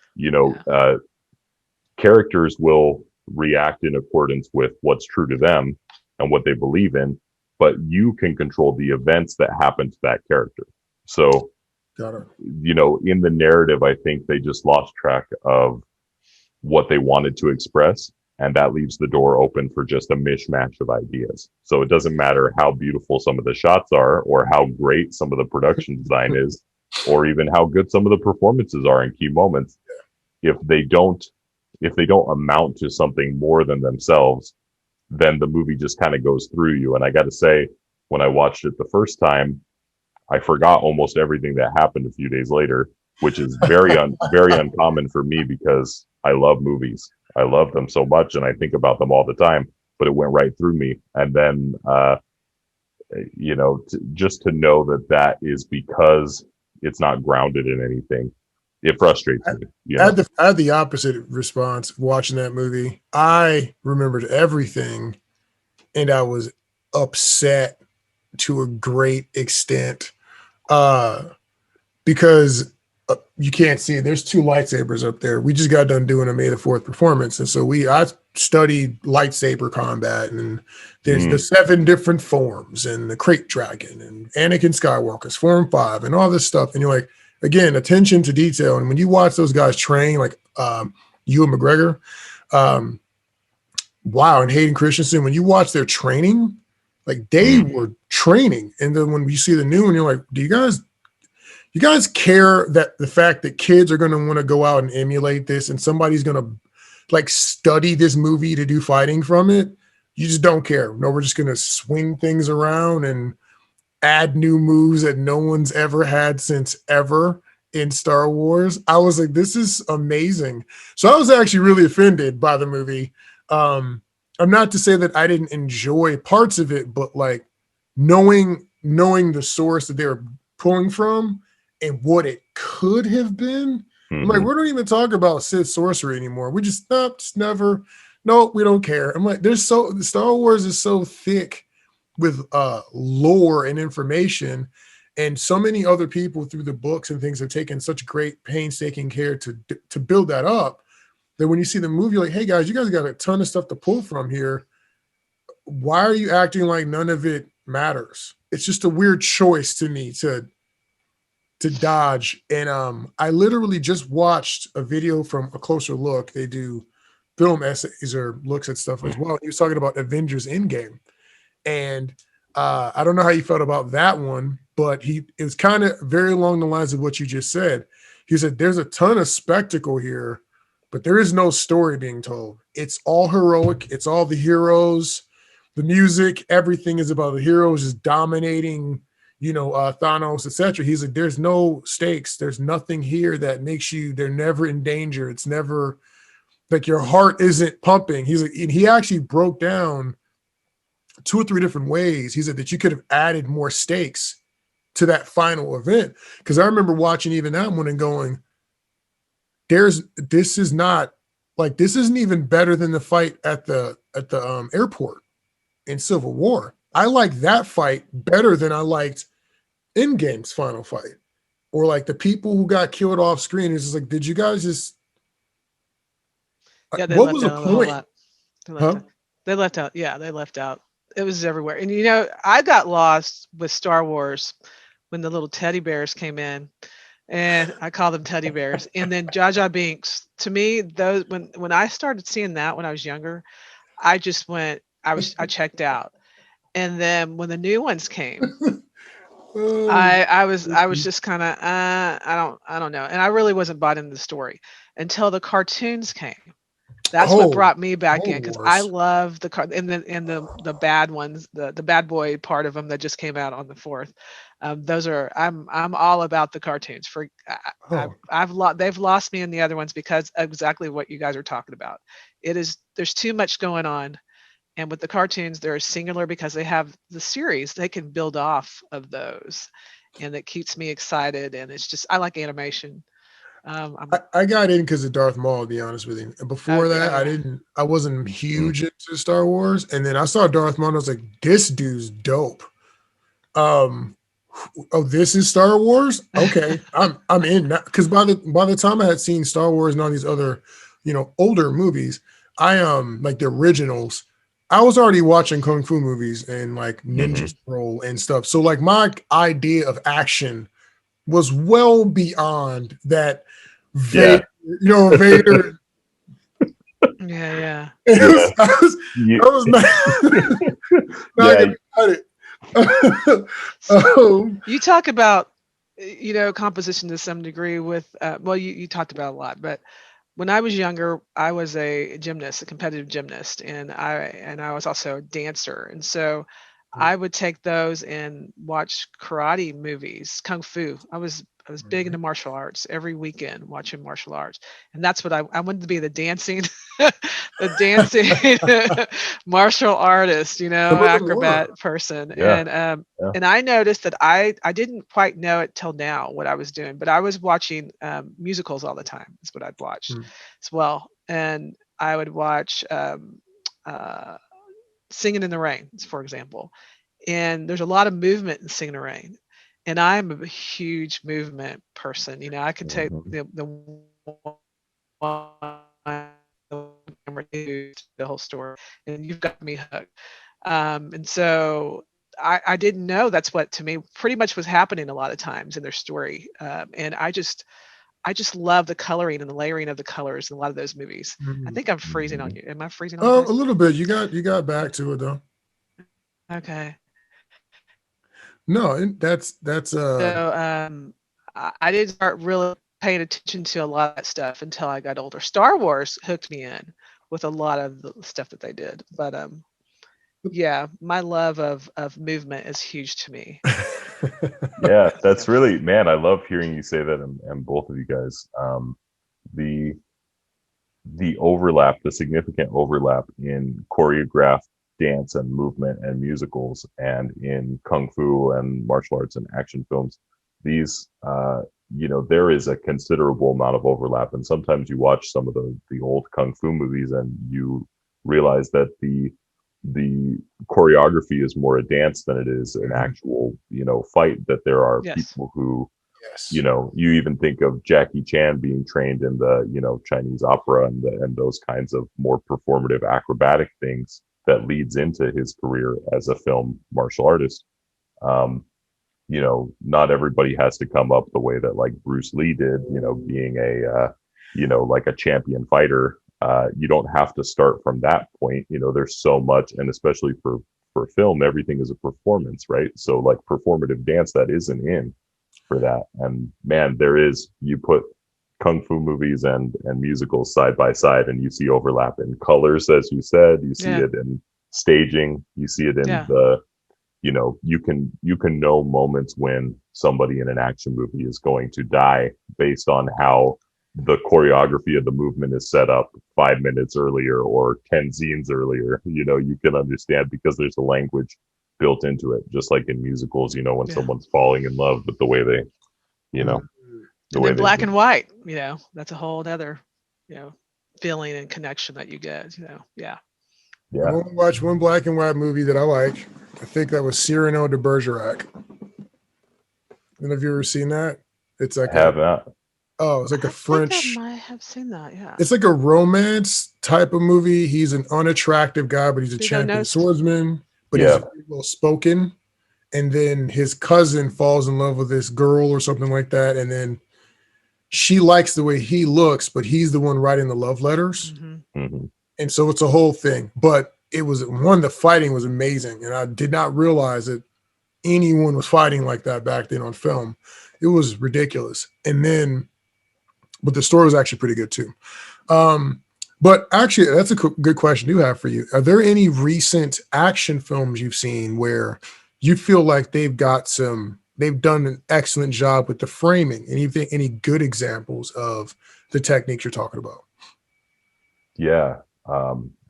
Characters will react in accordance with what's true to them and what they believe in, but you can control the events that happen to that character. So, in the narrative, I think they just lost track of what they wanted to express, and that leaves the door open for just a mishmash of ideas. So it doesn't matter how beautiful some of the shots are, or how great some of the production design is, or even how good some of the performances are in key moments. If they don't amount to something more than themselves, then the movie just kind of goes through you. And I got to say, when I watched it the first time, I forgot almost everything that happened a few days later, which is very uncommon for me because I love movies. I love them so much and I think about them all the time, but it went right through me. And then, just to know that is because it's not grounded in anything. It frustrates me. I had the opposite response watching that movie. I remembered everything and I was upset to a great extent because you can't see it. There's 2 lightsabers up there. We just got done doing a May the 4th performance. And so I studied lightsaber combat, and there's the 7 different forms and the crate dragon and Anakin Skywalker's form 5 and all this stuff. And you're like, again, attention to detail. And when you watch those guys train, like Ewan McGregor, wow, and Hayden Christensen, when you watch their training, like they were training. And then when you see the new one, you're like, do you guys care that the fact that kids are going to want to go out and emulate this and somebody's going to like study this movie to do fighting from it? You just don't care. No, we're just going to swing things around and add new moves that no one's ever had since ever in Star Wars. I was like, this is amazing. So I was actually really offended by the movie. I'm not to say that I didn't enjoy parts of it, but like knowing the source that they were pulling from and what it could have been. I'm like, we don't even talk about Sith sorcery anymore. We just never. No, we don't care. I'm like, Star Wars is so thick with lore and information, and so many other people through the books and things have taken such great painstaking care to build that up, that when you see the movie, you're like, hey guys, you guys got a ton of stuff to pull from here. Why are you acting like none of it matters? It's just a weird choice to me to dodge. And I literally just watched a video from A Closer Look. They do film essays or looks at stuff as well. He was talking about Avengers Endgame. And I don't know how you felt about that one, but it was kind of very along the lines of what you just said. He said, there's a ton of spectacle here, but there is no story being told. It's all heroic. It's all the heroes, the music, everything is about the heroes just dominating, Thanos, etc. He's like, there's no stakes. There's nothing here that makes they're never in danger. It's never like your heart isn't pumping. He's like, and he actually broke down 2 or 3 different ways. He said that you could have added more stakes to that final event. Because I remember watching even that one and going, this isn't even better than the fight at the airport in Civil War. I like that fight better than I liked Endgame's final fight, or like the people who got killed off screen. It's just like, did you guys just? Yeah, what was the point? They left out. Yeah, they left out. It was everywhere. And I got lost with Star Wars when the little teddy bears came in, and I call them teddy bears. And then Jar Jar Binks. To me, those when I started seeing that when I was younger, I just went. I checked out. And then when the new ones came, I was just kind of I don't know, and I really wasn't bought into the story until the cartoons came. That's what brought me back in, because I love the bad ones, the bad boy part of them that just came out on the 4th. Those are I'm all about the cartoons. They've lost me in the other ones because of exactly what you guys are talking about. There's too much going on. And with the cartoons, they're singular because they have the series. They can build off of those, and it keeps me excited. And it's just, I like animation. I got in because of Darth Maul, to be honest with you. Before that, I wasn't huge into Star Wars. And then I saw Darth Maul and I was like, this dude's dope. This is Star Wars? Okay. I'm in now. Because by the time I had seen Star Wars and all these other, older movies, I like the originals, I was already watching Kung Fu movies and like Ninja Scroll and stuff. So like my idea of action was well beyond that. Vader. Yeah. I was not gonna cut it. You talk about, composition to some degree with, you talked about a lot, but when I was younger, I was a competitive gymnast, and I was also a dancer. And so I would take those and watch karate movies, kung fu. I was big into martial arts every weekend, watching martial arts, and that's what I wanted to be, the dancing, the dancing martial artist, Some of them acrobat were. person. Yeah. And and I noticed that I didn't quite know it till now what I was doing, but I was watching musicals all the time. Is what I'd watched Mm. as well, and I would watch uh, Singing in the Rain, for example. And there's a lot of movement in Singing in the Rain. And I'm a huge movement person. I could take Mhm. the one camera to the whole story, and you've got me hooked. And so I didn't know that's what to me pretty much was happening a lot of times in their story. And I just love the coloring and the layering of the colors in a lot of those movies. I Mhm. think I'm freezing on Mhm. you. Am I freezing on you A guys? little bit. You got back to it though. Okay. No, that's So I didn't start really paying attention to a lot of that stuff until I got older. Star Wars hooked me in with a lot of the stuff that they did. But yeah, my love of movement is huge to me. Yeah, So that's really, man, I love hearing you say that, and both of you guys. The the overlap, the significant overlap in choreographed dance and movement and musicals and in kung fu and martial arts and action films, these there is a considerable amount of overlap. And sometimes you watch some of the old kung fu movies and you realize that the choreography is more a dance than it is an Mhm. actual fight, that there are yes. people who Yes. you even think of Jackie Chan being trained in the, Chinese opera and those kinds of more performative acrobatic things that leads into his career as a film martial artist. Um, not everybody has to come up the way that like Bruce Lee did, being like a champion fighter. You don't have to start from that point. There's so much, and especially for film, everything is a performance, right? So like performative dance that isn't in for that. And man, you put kung fu movies and musicals side by side and you see overlap in colors, as you said, you see Yeah. it in staging, you see it in Yeah. you can know moments when somebody in an action movie is going to die based on how the choreography of the movement is set up 5 minutes earlier or 10 scenes earlier. You can understand because there's a language built into it, just like in musicals, when Yeah. someone's falling in love with the way they, you know, Mhm. the And way then they black move. and white, that's a whole other, feeling and connection that you get, Yeah. I've Yeah. only watched one black and white movie that I like. I think that was Cyrano De Bergerac. And have you ever seen that? It's I like have that. it's like a I think I French, might have seen that. Yeah. it's like a romance type of movie. He's an unattractive guy, but he's a Hugo champion knows. swordsman, but he's Yeah. very well spoken. And then his cousin falls in love with this girl or something like that. And then she likes the way he looks, but he's the one writing the love letters. Hmm. Hmm. And so it's a whole thing. But it was one, the fighting was amazing. And I did not realize that anyone was fighting like that back then on film. It was ridiculous. And then, but the story was actually pretty good too. Um, but actually, that's a good question to have for you. Are there any recent action films you've seen where you feel like they've done an excellent job with the framing? Anything, any good examples of the techniques you're talking about? Yeah.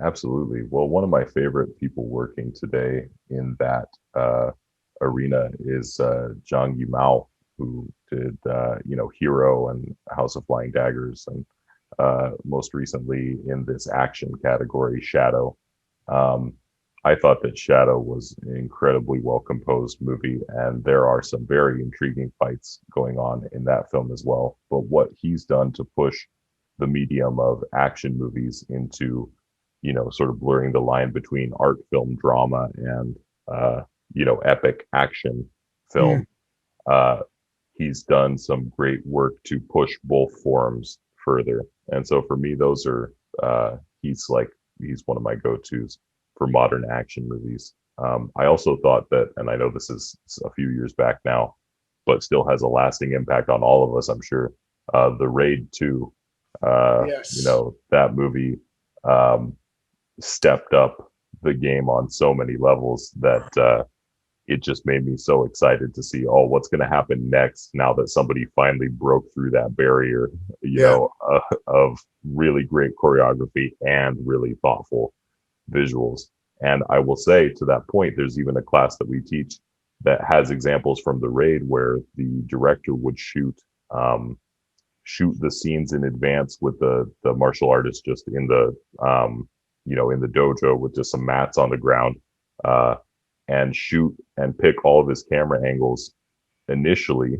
Absolutely. Well, one of my favorite people working today in that arena is Zhang Yimou, who did Hero and House of Flying Daggers, and most recently in this action category, Shadow. Um, I thought that Shadow was an incredibly well composed movie, and there are some very intriguing fights going on in that film as well. But what he's done to push the medium of action movies into, sort of blurring the line between art film drama and, epic action Mm, film. Uh, he's done some great work to push both forms further. And so for me, those are, he's one of my go-tos for modern action movies. I also thought that, and I know this is a few years back now, but still has a lasting impact on all of us, I'm sure. The Raid 2, yes. that movie um, stepped up the game on so many levels that it just made me so excited to see, oh, what's going to happen next now that somebody finally broke through that barrier, of really great choreography and really thoughtful visuals. And I will say, to that point, there's even a class that we teach that has examples from the raid where the director would shoot the scenes in advance with the martial artist just in the in the dojo with just some mats on the ground, and shoot and pick all of his camera angles initially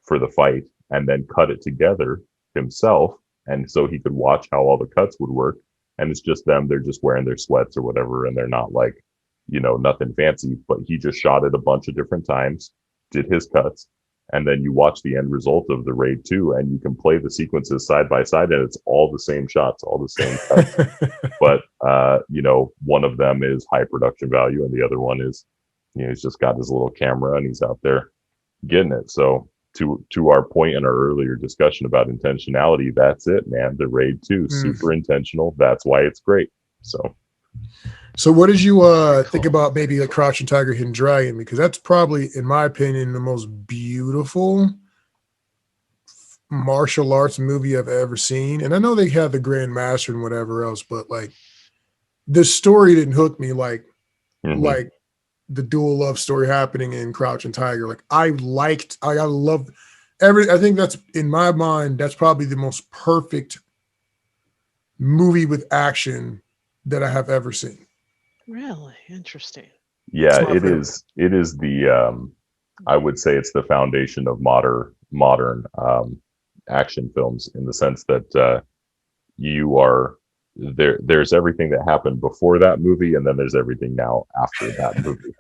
for the fight, and then cut it together himself, and so he could watch how all the cuts would work. And it's just them, they're just wearing their sweats or whatever, and they're not like, nothing fancy, but he just shot it a bunch of different times, did his cuts, and then you watch the end result of the raid 2, and you can play the sequences side by side, and it's all the same shots, all the same cuts. But one of them is high production value, and the other one is, he's just got his little camera and he's out there getting it. So to our point in our earlier discussion about intentionality, that's it, man. The raid 2, super intentional. That's why it's great. So what did you think about maybe like Crouching Tiger, Hidden Dragon? Because that's probably, in my opinion, the most beautiful martial arts movie I've ever seen. And I know they have the Grand Master and whatever else, but like the story didn't hook me like the dual love story happening in Crouching Tiger. Like I loved I think that's, in my mind, that's probably the most perfect movie with action that I have ever seen. Really interesting. Yeah, it is the I would say it's the foundation of modern action films, in the sense that there's everything that happened before that movie, and then there's everything now after that movie.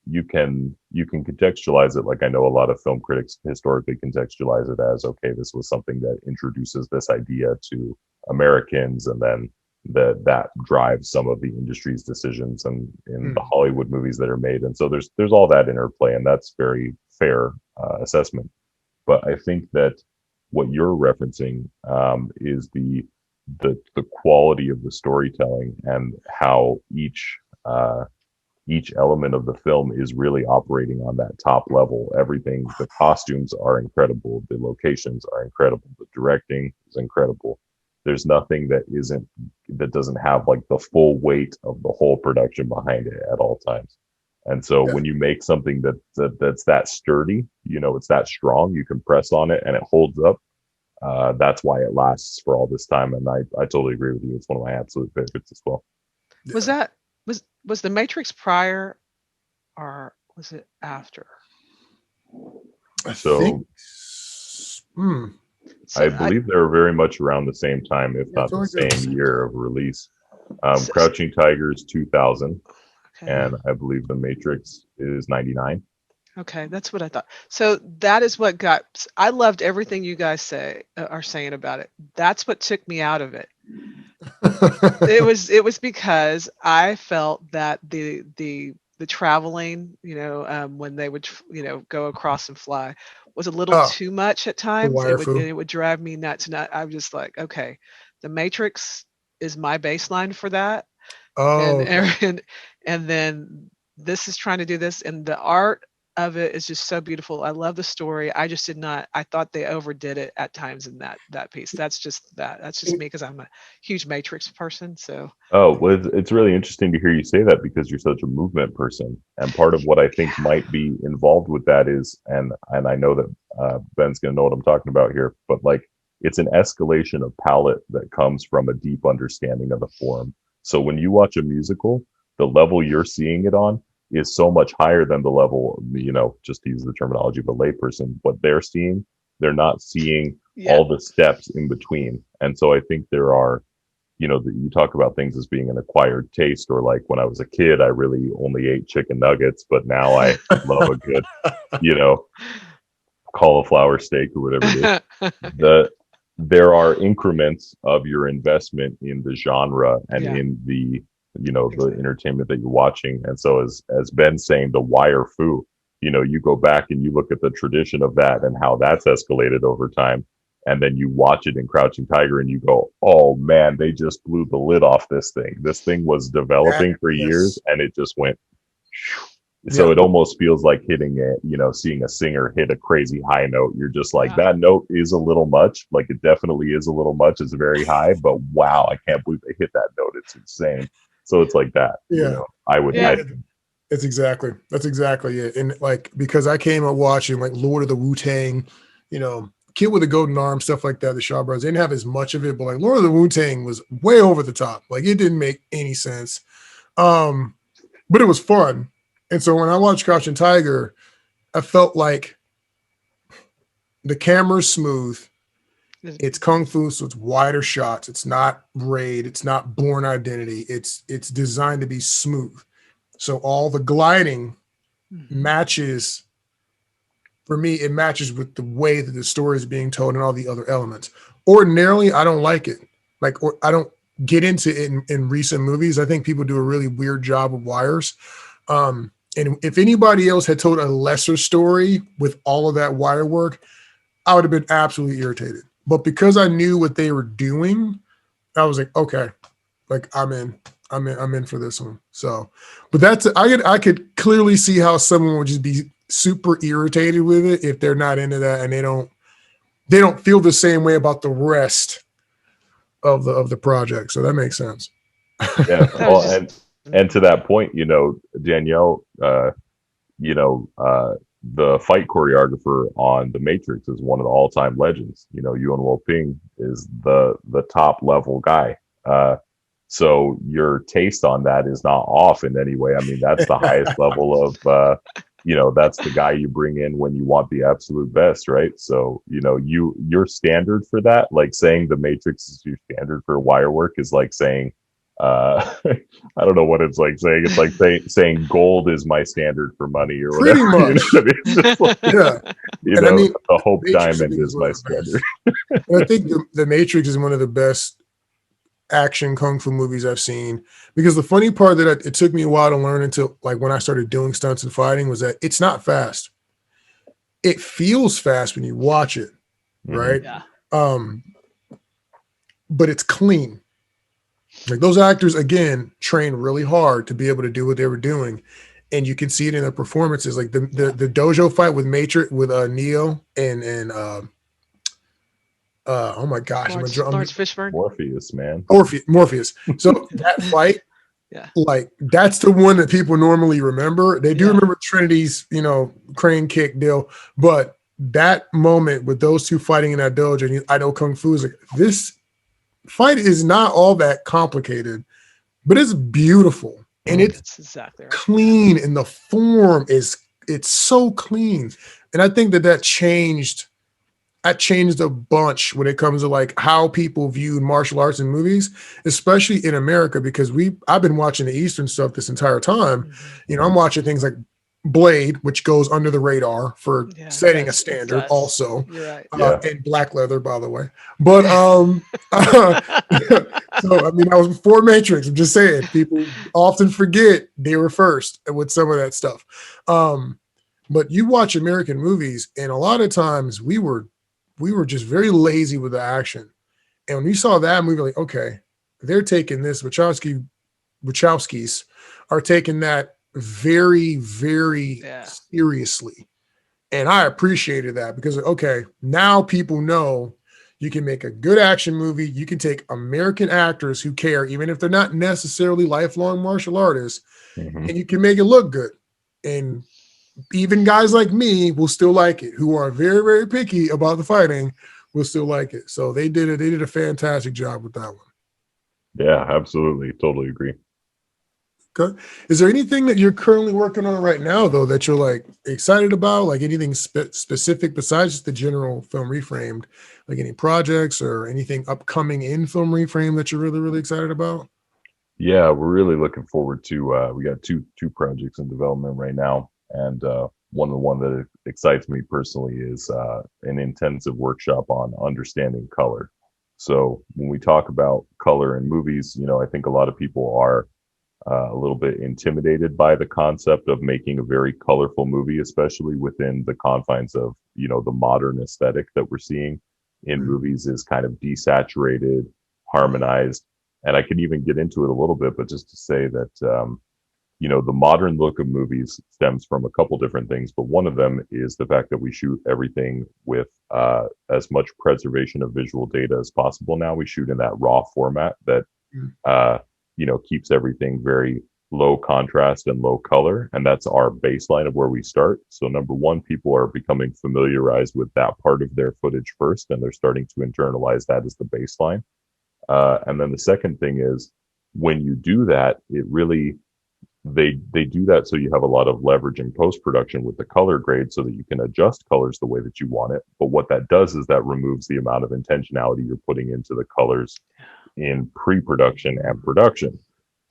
You can contextualize it, like I know a lot of film critics historically contextualize it as, okay, this was something that introduces this idea to Americans, and then that drives some of the industry's decisions and in the Hollywood movies that are made. And so there's all that interplay, and that's very fair assessment. But I think that what you're referencing is the quality of the storytelling, and how each element of the film is really operating on that top level. Everything, the costumes are incredible, the locations are incredible, the directing is incredible. There's nothing that doesn't have like the full weight of the whole production behind it at all times. And so when you make something that's that sturdy, it's that strong, you can press on it and it holds up. That's why it lasts for all this time. And I totally agree with you. It's one of my absolute favorites as well. Was The Matrix prior, or was it after? I believe they were very much around the same time, if not the same year of release. Crouching Tiger is 2000, and I believe The Matrix is 99. Okay, that's what I thought. So that is what I loved everything you guys are saying about it. That's what took me out of it. It was because I felt that the traveling, when they would, go across and fly, was a little too much at times. It would drive me nuts. And I'm just like, okay, The Matrix is my baseline for that. And then this is trying to do this, and the art of it is just so beautiful. I love the story. I just I thought they overdid it at times in that piece. That's just me, because I'm a huge Matrix person. So it's really interesting to hear you say that, because you're such a movement person, and part of what I think might be involved with that is, and I know that Ben's gonna know what I'm talking about here, but like, it's an escalation of palette that comes from a deep understanding of the form. So when you watch a musical, the level you're seeing it on is so much higher than the level, just to use the terminology of a layperson, what they're seeing, they're not seeing all the steps in between. And so I think there are, you talk about things as being an acquired taste, or like when I was a kid, I really only ate chicken nuggets, but now I love a good, cauliflower steak or whatever it is. There are increments of your investment in the genre and in the the entertainment that you're watching. And so as Ben's saying, the wire fu, you go back and you look at the tradition of that and how that's escalated over time. and then you watch it in Crouching Tiger and you go, oh man, they just blew the lid off this thing. This thing was developing for years and it just went. So it almost feels like hitting it, seeing a singer hit a crazy high note. You're just like, that note is a little much. Like, it definitely is a little much. It's very high, but wow, I can't believe they hit that note. It's insane. So it's like that. Yeah. I would. Yeah. That's exactly it. And like, because I came up watching like Lord of the Wu-Tang, Kid with a Golden Arm, stuff like that, the Shaw Brothers, they didn't have as much of it, but like Lord of the Wu-Tang was way over the top. Like, it didn't make any sense. But it was fun. And so when I watched Crouching Tiger, I felt like the camera's smooth. It's kung fu, so it's wider shots. It's not Raid. It's not Bourne Identity. It's designed to be smooth. So all the gliding matches. For me, it matches with the way that the story is being told and all the other elements. Ordinarily, I don't like it. Or I don't get into it in recent movies. I think people do a really weird job with wires. And if anybody else had told a lesser story with all of that wire work, I would have been absolutely irritated. But because I knew what they were doing, I was like, okay, like I'm in for this one. So, but I could clearly see how someone would just be super irritated with it if they're not into that and they don't feel the same way about the rest of the project. So that makes sense. Yeah. Well, and to that point, Danielle, the fight choreographer on The Matrix is one of the all-time legends. Yuan Wo-ping is the top level guy. So your taste on that is not off in any way. I mean, that's the highest level of, that's the guy you bring in when you want the absolute best, right? So, your standard for that, like saying The Matrix is your standard for wire work is like saying, I don't know what it's like saying. It's like saying gold is my standard for money or pretty whatever. Much. It's just like, the Hope Diamond is my standard. And I think the Matrix is one of the best action kung fu movies I've seen, because the funny part that it took me a while to learn until like when I started doing stunts and fighting was that it's not fast. It feels fast when you watch it, right? Yeah. But it's clean. Like those actors, again, trained really hard to be able to do what they were doing. And you can see it in their performances. Like the dojo fight with Matrix, with Neo and oh my gosh. Lawrence Fishburne. Morpheus. So that fight, like that's the one that people normally remember. They do remember Trinity's, crane kick deal. But that moment with those two fighting in that dojo, and I know Kung Fu is like, this fight is not all that complicated, but it's beautiful and it's exactly right. Clean, and the form it's so clean. And I think that changed a bunch when it comes to like how people viewed martial arts in movies, especially in America, because I've been watching the Eastern stuff this entire time. I'm watching things like Blade, which goes under the radar for setting a standard also. You're right. And black leather, by the way. But so I mean, I was before Matrix. I'm just saying, people often forget they were first with some of that stuff. But you watch American movies, and a lot of times we were just very lazy with the action. And when we saw that movie, like, okay, they're taking this, Wachowskis are taking that very, very seriously. And I appreciated that because, okay, now people know you can make a good action movie. You can take American actors who care, even if they're not necessarily lifelong martial artists, and you can make it look good. And even guys like me will still like it, who are very, very picky about the fighting, will still like it. So they did a fantastic job with that one. Yeah, absolutely. Totally agree. Okay. Is there anything that you're currently working on right now, though, that you're like excited about? Like anything specific besides just the general Film Reframed, like any projects or anything upcoming in Film Reframed that you're really, really excited about? Yeah, we're really looking forward to, we got two projects in development right now. And one that excites me personally is an intensive workshop on understanding color. So when we talk about color in movies, I think a lot of people are a little bit intimidated by the concept of making a very colorful movie, especially within the confines of, the modern aesthetic that we're seeing in movies is kind of desaturated, harmonized. And I can even get into it a little bit, but just to say that, the modern look of movies stems from a couple different things, but one of them is the fact that we shoot everything with as much preservation of visual data as possible now. We shoot in that raw format that, keeps everything very low contrast and low color. And that's our baseline of where we start. So number one, people are becoming familiarized with that part of their footage first, and they're starting to internalize that as the baseline. And then the second thing is when you do that, it really, they do that so you have a lot of leverage in post-production with the color grade so that you can adjust colors the way that you want it. But what that does is that removes the amount of intentionality you're putting into the colors in pre-production and production.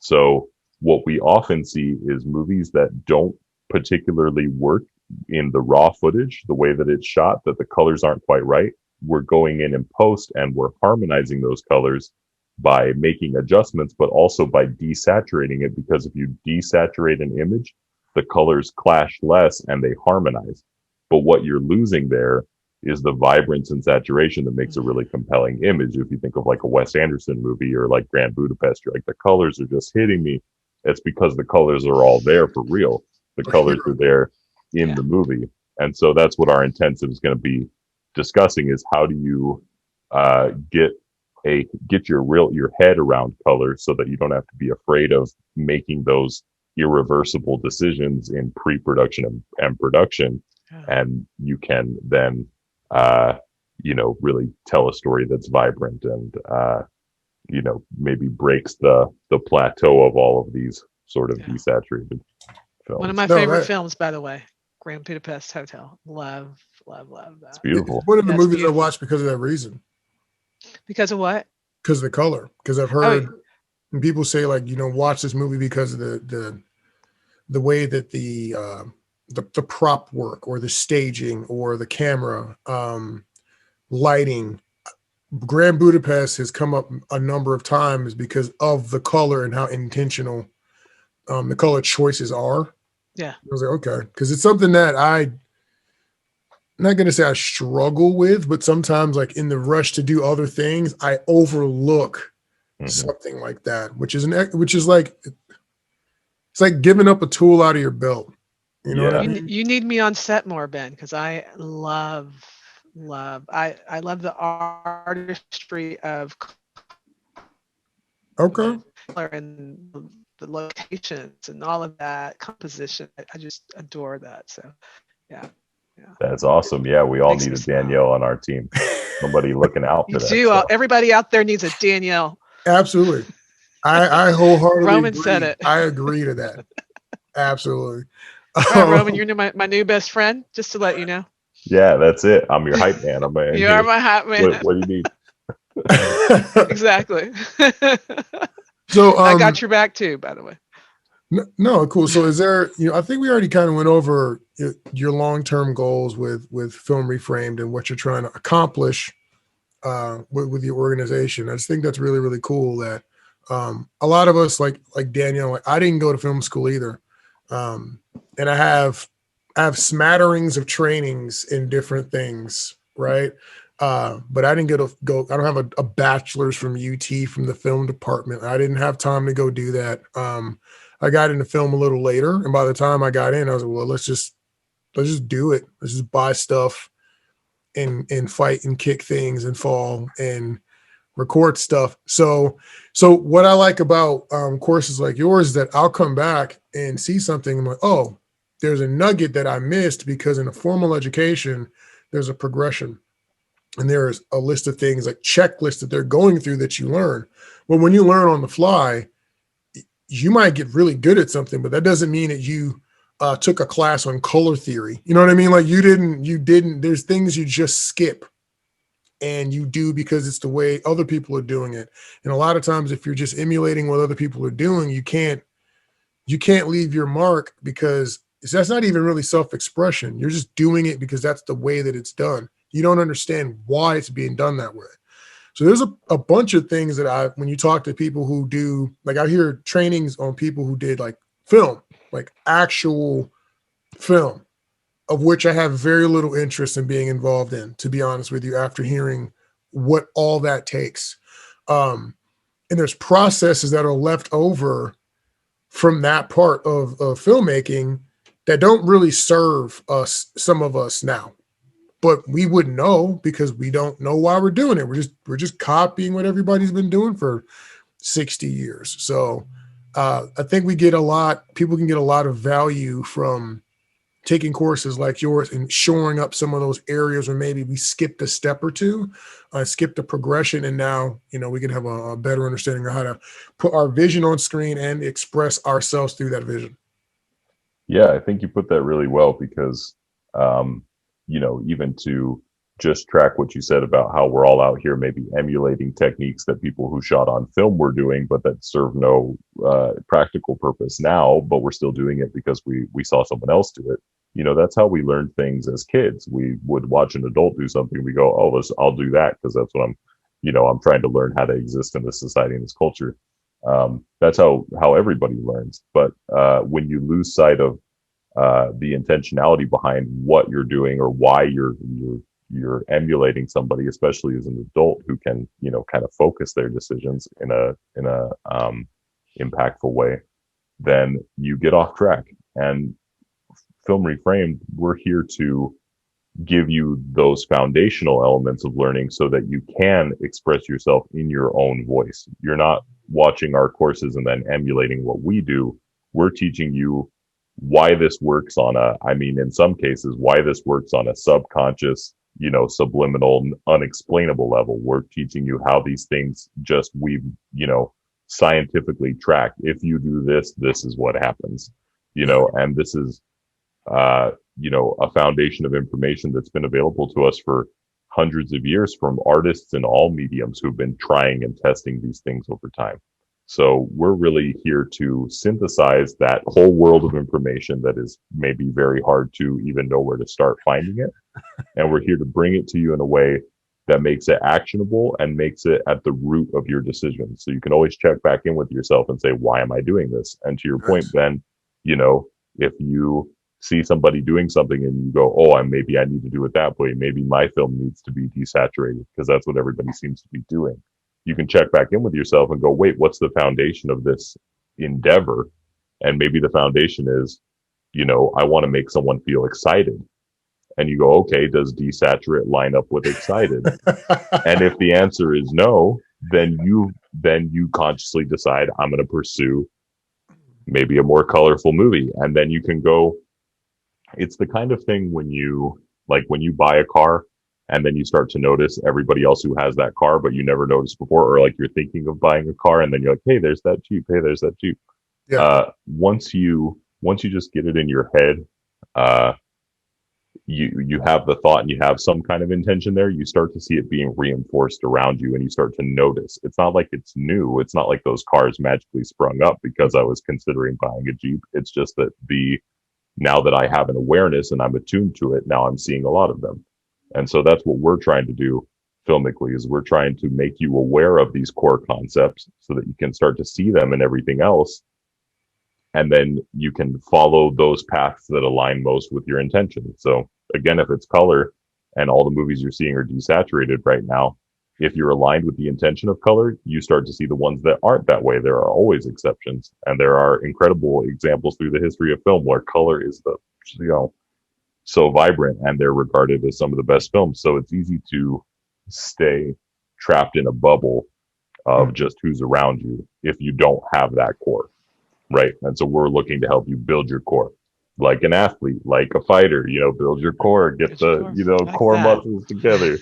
So what we often see is movies that don't particularly work in the raw footage, the way that it's shot, that the colors aren't quite right. We're going in post and we're harmonizing those colors by making adjustments, but also by desaturating it, because if you desaturate an image, the colors clash less and they harmonize. But what you're losing there is the vibrance and saturation that makes a really compelling image. If you think of like a Wes Anderson movie or like Grand Budapest, you're like, the colors are just hitting me. It's because the colors are all there for real. The colors are there in the movie. And so that's what our intensive is going to be discussing, is how do you get your head around color so that you don't have to be afraid of making those irreversible decisions in pre-production and production. And you can then really tell a story that's vibrant and maybe breaks the plateau of all of these sort of desaturated films. One of my favorite films, by the way, Grand Budapest Hotel. Love that. It's beautiful. It's one of the movies I watched because of that reason. Because of what? Because of the color. Because I've heard people say, like, watch this movie because of the way that the prop work or the staging or the camera, lighting. Grand Budapest has come up a number of times because of the color and how intentional the color choices are. Yeah. I was like, okay. Because it's something that I'm not going to say I struggle with, but sometimes, like, in the rush to do other things, I overlook something like that, which is like, it's like giving up a tool out of your belt. You know what I mean? You need me on set more, Ben, because I love the artistry of color and the locations and all of that composition. I just adore that. So yeah. That's awesome. Yeah, we all need a Danielle on our team. Somebody looking out for that. You do. Everybody out there needs a Danielle. Absolutely. I wholeheartedly Roman said it. I agree to that. Absolutely. All right, Roman, you're my new best friend, just to let you know. Yeah, that's it. I'm your hype man. You are my hype man. What do you need? Exactly. So I got your back too, by the way. No, cool. So is there, I think we already kind of went over your long-term goals with Film Reframed and what you're trying to accomplish with your organization. I just think that's really, really cool that a lot of us, like Danielle, I didn't go to film school either. And I have smatterings of trainings in different things, right? But I didn't go. I don't have a bachelor's from UT from the film department. I didn't have time to go do that. I got into film a little later, and by the time I got in, I was like, well, let's just do it. Let's just buy stuff and fight and kick things and fall and record stuff. So what I like about courses like yours is that I'll come back and see something and I'm like, oh, there's a nugget that I missed, because in a formal education, there's a progression and there's a list of things, like checklists that they're going through that you learn. Well, when you learn on the fly, you might get really good at something, but that doesn't mean that you took a class on color theory. You know what I mean? Like you didn't, there's things you just skip and you do because it's the way other people are doing it. And a lot of times, if you're just emulating what other people are doing, you can't leave your mark, because that's not even really self-expression. You're just doing it because that's the way that it's done. You don't understand why it's being done that way. So there's a bunch of things that when you talk to people who do, like I hear trainings on people who did like film, like actual film, of which I have very little interest in being involved in, to be honest with you, after hearing what all that takes. And there's processes that are left over from that part of filmmaking that don't really serve us, some of us now, but we wouldn't know because we don't know why we're doing it. We're just copying what everybody's been doing for 60 years. So I think people can get a lot of value from taking courses like yours and shoring up some of those areas where maybe we skipped a step or two, skipped a progression. And now, we can have a better understanding of how to put our vision on screen and express ourselves through that vision. Yeah, I think you put that really well because, even to just track what you said about how we're all out here maybe emulating techniques that people who shot on film were doing, but that serve no practical purpose now, but we're still doing it because we saw someone else do it. That's how we learn things as kids. We would watch an adult do something. We go, oh, I'll do that because that's what I'm trying to learn how to exist in this society, in this culture. That's how everybody learns. But when you lose sight of the intentionality behind what you're doing or why you're emulating somebody, especially as an adult who can, kind of focus their decisions in a impactful way, then you get off track. And Film Reframed, we're here to give you those foundational elements of learning so that you can express yourself in your own voice. You're not watching our courses and then emulating what we do. We're teaching you why this works in some cases, why this works on a subconscious, subliminal, unexplainable level. We're teaching you how these things we've scientifically tracked. If you do this, this is what happens, and this is, a foundation of information that's been available to us for hundreds of years from artists in all mediums who've been trying and testing these things over time. So we're really here to synthesize that whole world of information that is maybe very hard to even know where to start finding it. And we're here to bring it to you in a way that makes it actionable and makes it at the root of your decision. So you can always check back in with yourself and say, why am I doing this? And to your point, Ben, if you see somebody doing something and you go, oh, maybe I need to do it that way. Maybe my film needs to be desaturated because that's what everybody seems to be doing. You can check back in with yourself and go, wait, what's the foundation of this endeavor? And maybe the foundation is, I want to make someone feel excited. And you go, okay, does desaturate line up with excited? And if the answer is no, then you consciously decide, I'm going to pursue maybe a more colorful movie. And then you can go, it's the kind of thing when you buy a car and then you start to notice everybody else who has that car, but you never noticed before, or like you're thinking of buying a car and then you're like, hey, there's that Jeep. Hey, there's that Jeep. Yeah. Once you just get it in your head, you have the thought and you have some kind of intention there, you start to see it being reinforced around you and you start to notice. It's not like it's new. It's not like those cars magically sprung up because I was considering buying a Jeep. It's just that now that I have an awareness and I'm attuned to it, now I'm seeing a lot of them. And so that's what we're trying to do filmically, is we're trying to make you aware of these core concepts so that you can start to see them in everything else. And then you can follow those paths that align most with your intention. So again, if it's color and all the movies you're seeing are desaturated right now, if you're aligned with the intention of color, you start to see the ones that aren't that way. There are always exceptions. And there are incredible examples through the history of film where color is so vibrant and they're regarded as some of the best films. So it's easy to stay trapped in a bubble of just who's around you if you don't have that core, right? And so we're looking to help you build your core. Like an athlete, like a fighter, build your core, get the core muscles together.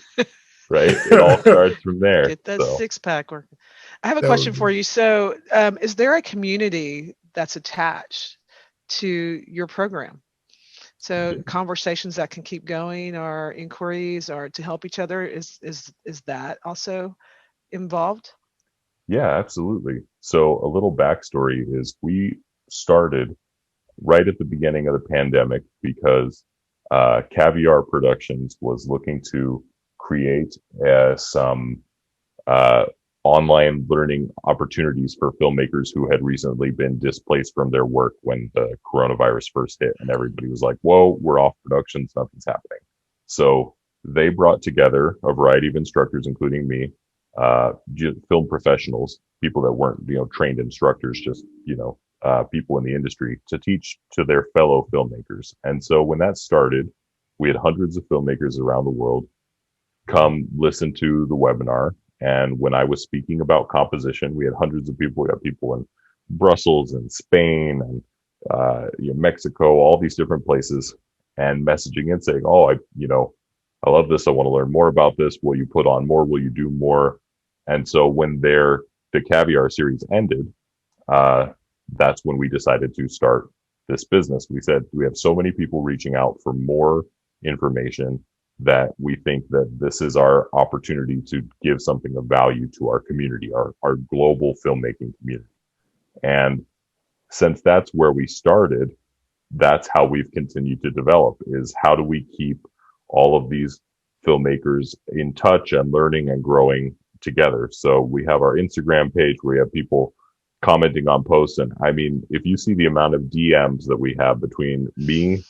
Right? It all starts from there. Get that six-pack working. I have a question for you. So is there a community that's attached to your program? So conversations that can keep going, or inquiries, or to help each other, is that also involved? Yeah, absolutely. So a little backstory is we started right at the beginning of the pandemic because Caviar Productions was looking to create some online learning opportunities for filmmakers who had recently been displaced from their work when the coronavirus first hit, and everybody was like, whoa, we're off productions, nothing's happening. So they brought together a variety of instructors, including me, film professionals, people that weren't, trained instructors, just, people in the industry to teach to their fellow filmmakers. And so when that started, we had hundreds of filmmakers around the world come listen to the webinar. And when I was speaking about composition, we had hundreds of people. We had people in Brussels and Spain and Mexico, all these different places, and messaging and saying, "Oh, I love this. I want to learn more about this. Will you put on more? Will you do more?" And so when the Caviar series ended, that's when we decided to start this business. We said, we have so many people reaching out for more information that we think that this is our opportunity to give something of value to our community, our global filmmaking community. And since that's where we started, that's how we've continued to develop, is how do we keep all of these filmmakers in touch and learning and growing together. So we have our Instagram page where we have people commenting on posts. And I mean, if you see the amount of DMs that we have between me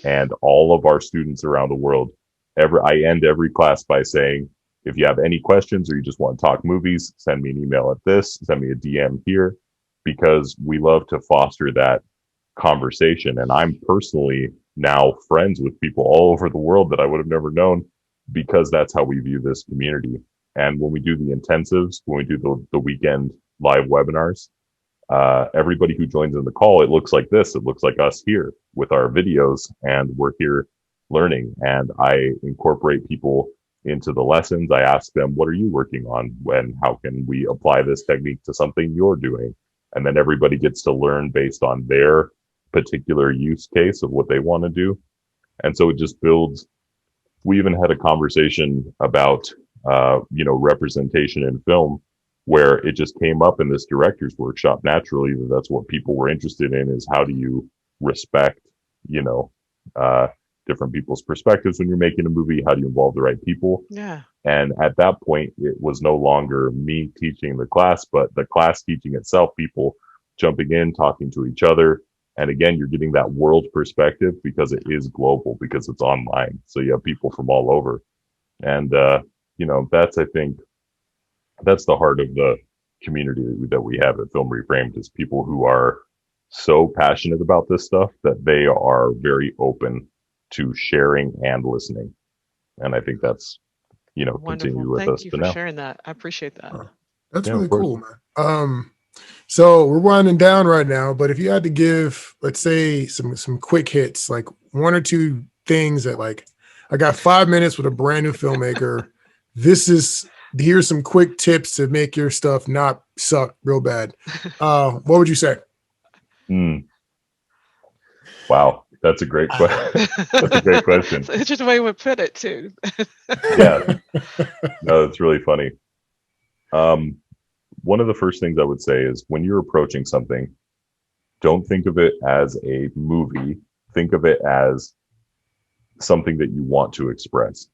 and all of our students around the world, I end every class by saying, if you have any questions or you just want to talk movies, send me an email at this, send me a DM here, because we love to foster that conversation. And I'm personally now friends with people all over the world that I would have never known, because that's how we view this community. And when we do the intensives, when we do the weekend live webinars, everybody who joins in the call, it looks like this. It looks like us here with our videos, and we're here learning. And I incorporate people into the lessons. I ask them, what are you working on? How can we apply this technique to something you're doing? And then everybody gets to learn based on their particular use case of what they want to do. And so it just builds. We even had a conversation about, representation in film, where it just came up in this director's workshop naturally that's what people were interested in, is how do you respect, different people's perspectives when you're making a movie? How do you involve the right people? Yeah. And at that point, it was no longer me teaching the class, but the class teaching itself, people jumping in, talking to each other. And again, you're getting that world perspective because it is global, because it's online. So you have people from all over. And, I think that's the heart of the community that we have at Film Reframed, is people who are so passionate about this stuff that they are very open to sharing and listening. And I think that's, continued with Thank us you to for now. sharing that. I appreciate that. That's Yeah, really of course. cool, man. So we're winding down right now, but if you had to give, let's say, some quick hits, like one or two things that, like, I got 5 minutes with a brand new filmmaker. Here's some quick tips to make your stuff not suck real bad. What would you say? Wow, that's a great question. That's a great question. It's an interesting way to put it too. Yeah, no, that's really funny. One of the first things I would say is, when you're approaching something, don't think of it as a movie. Think of it as something that you want to express.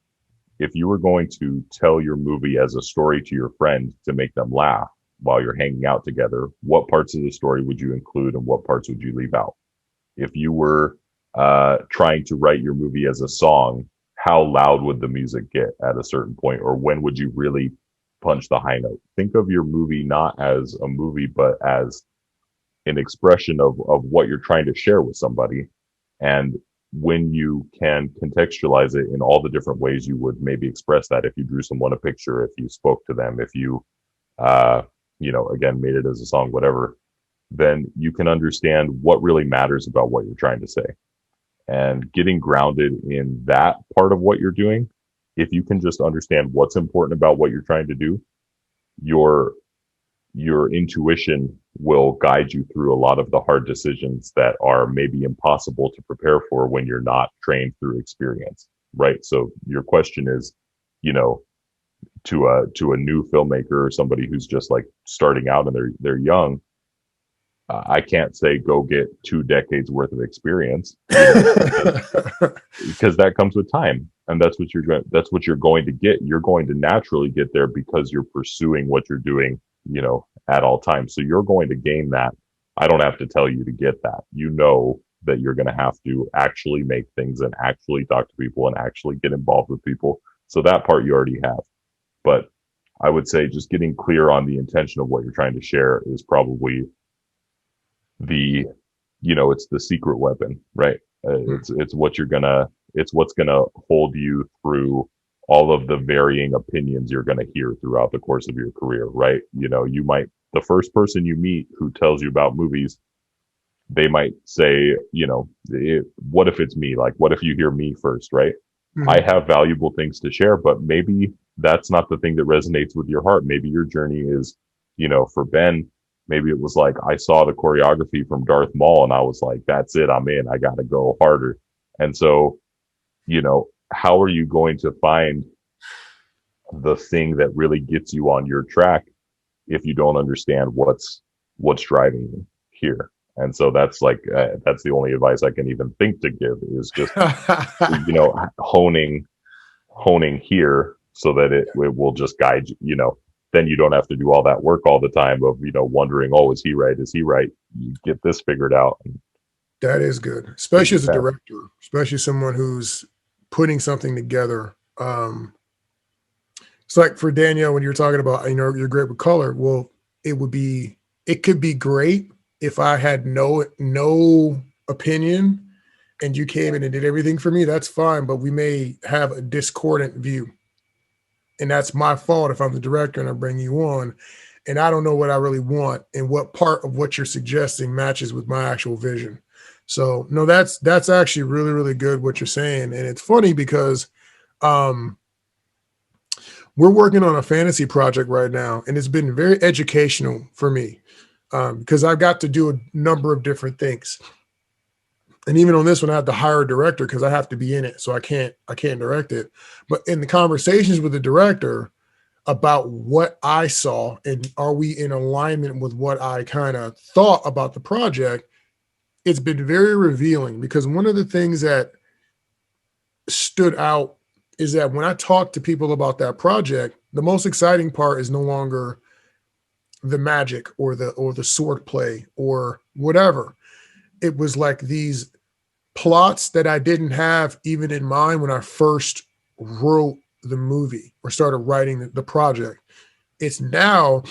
If you were going to tell your movie as a story to your friend to make them laugh while you're hanging out together, what parts of the story would you include and what parts would you leave out? If you were trying to write your movie as a song, how loud would the music get at a certain point, or when would you really punch the high note? Think of your movie not as a movie, but as an expression of what you're trying to share with somebody. And when you can contextualize it in all the different ways you would maybe express that, if you drew someone a picture, if you spoke to them, if you, again, made it as a song, whatever, then you can understand what really matters about what you're trying to say. And getting grounded in that part of what you're doing, if you can just understand what's important about what you're trying to do, your intuition will guide you through a lot of the hard decisions that are maybe impossible to prepare for when you're not trained through experience, right? So your question is, to a new filmmaker or somebody who's just like starting out and they're young, I can't say go get 2 decades worth of experience, because that comes with time, and that's what you're going to get. You're going to naturally get there because you're pursuing what you're doing, at all times. So you're going to gain that. I don't have to tell you to get that. That you're going to have to actually make things and actually talk to people and actually get involved with people So that part you already have. But I would say just getting clear on the intention of what you're trying to share is probably it's the secret weapon, right? It's what's gonna hold you through all of the varying opinions you're gonna hear throughout the course of your career, right? The first person you meet who tells you about movies, they might say, what if it's me? Like, what if you hear me first, right? Mhm. I have valuable things to share, but maybe that's not the thing that resonates with your heart. Maybe your journey is, for Ben, maybe it was like, I saw the choreography from Darth Maul and I was like, that's it, I'm in, I got to go harder. And so, how are you going to find the thing that really gets you on your track if you don't understand what's driving you here? And so that's that's the only advice I can even think to give, is just honing here so that it will just guide you. Then you don't have to do all that work all the time of wondering, oh, is he right, you get this figured out. That is good, especially as a director, especially someone who's putting something together. It's like for Danielle, when you're talking about, you're great with color. Well, it could be great if I had no opinion and you came in and did everything for me. That's fine, but we may have a discordant view, and that's my fault if I'm the director and I bring you on and I don't know what I really want and what part of what you're suggesting matches with my actual vision. So no, that's actually really, really good what you're saying. And it's funny because we're working on a fantasy project right now, and it's been very educational for me because I've got to do a number of different things. And even on this one, I have to hire a director because I have to be in it. So I can't direct it. But in the conversations with the director about what I saw and are we in alignment with what I kind of thought about the project, it's been very revealing, because one of the things that stood out is that when I talk to people about that project, the most exciting part is no longer the magic or the sword play or whatever. It was like these plots that I didn't have even in mind when I first wrote the movie or started writing the project. It's now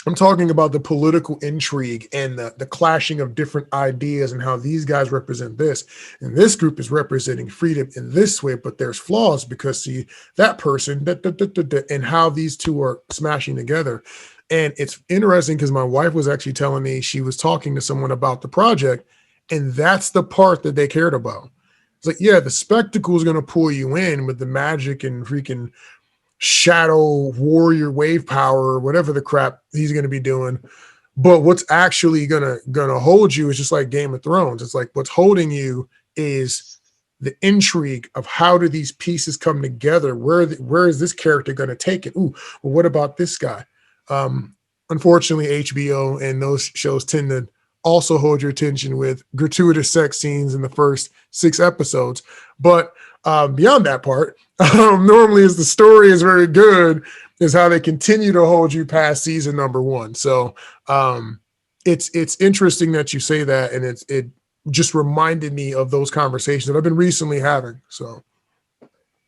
I'm talking about the political intrigue and the clashing of different ideas and how these guys represent this. And this group is representing freedom in this way, but there's flaws because see that person, and how these two are smashing together. And it's interesting because my wife was actually telling me she was talking to someone about the project, and that's the part that they cared about. It's like, yeah, the spectacle is going to pull you in with the magic and freaking shadow warrior wave power or whatever the crap he's going to be doing. But what's actually going to hold you is just like Game of Thrones. It's like what's holding you is the intrigue of how do these pieces come together? Where is this character going to take it? Ooh, well, what about this guy? Unfortunately, HBO and those shows tend to also hold your attention with gratuitous sex scenes in the first 6 episodes. But beyond that part, normally as the story is very good, is how they continue to hold you past season number 1. So it's interesting that you say that, and it just reminded me of those conversations that I've been recently having. So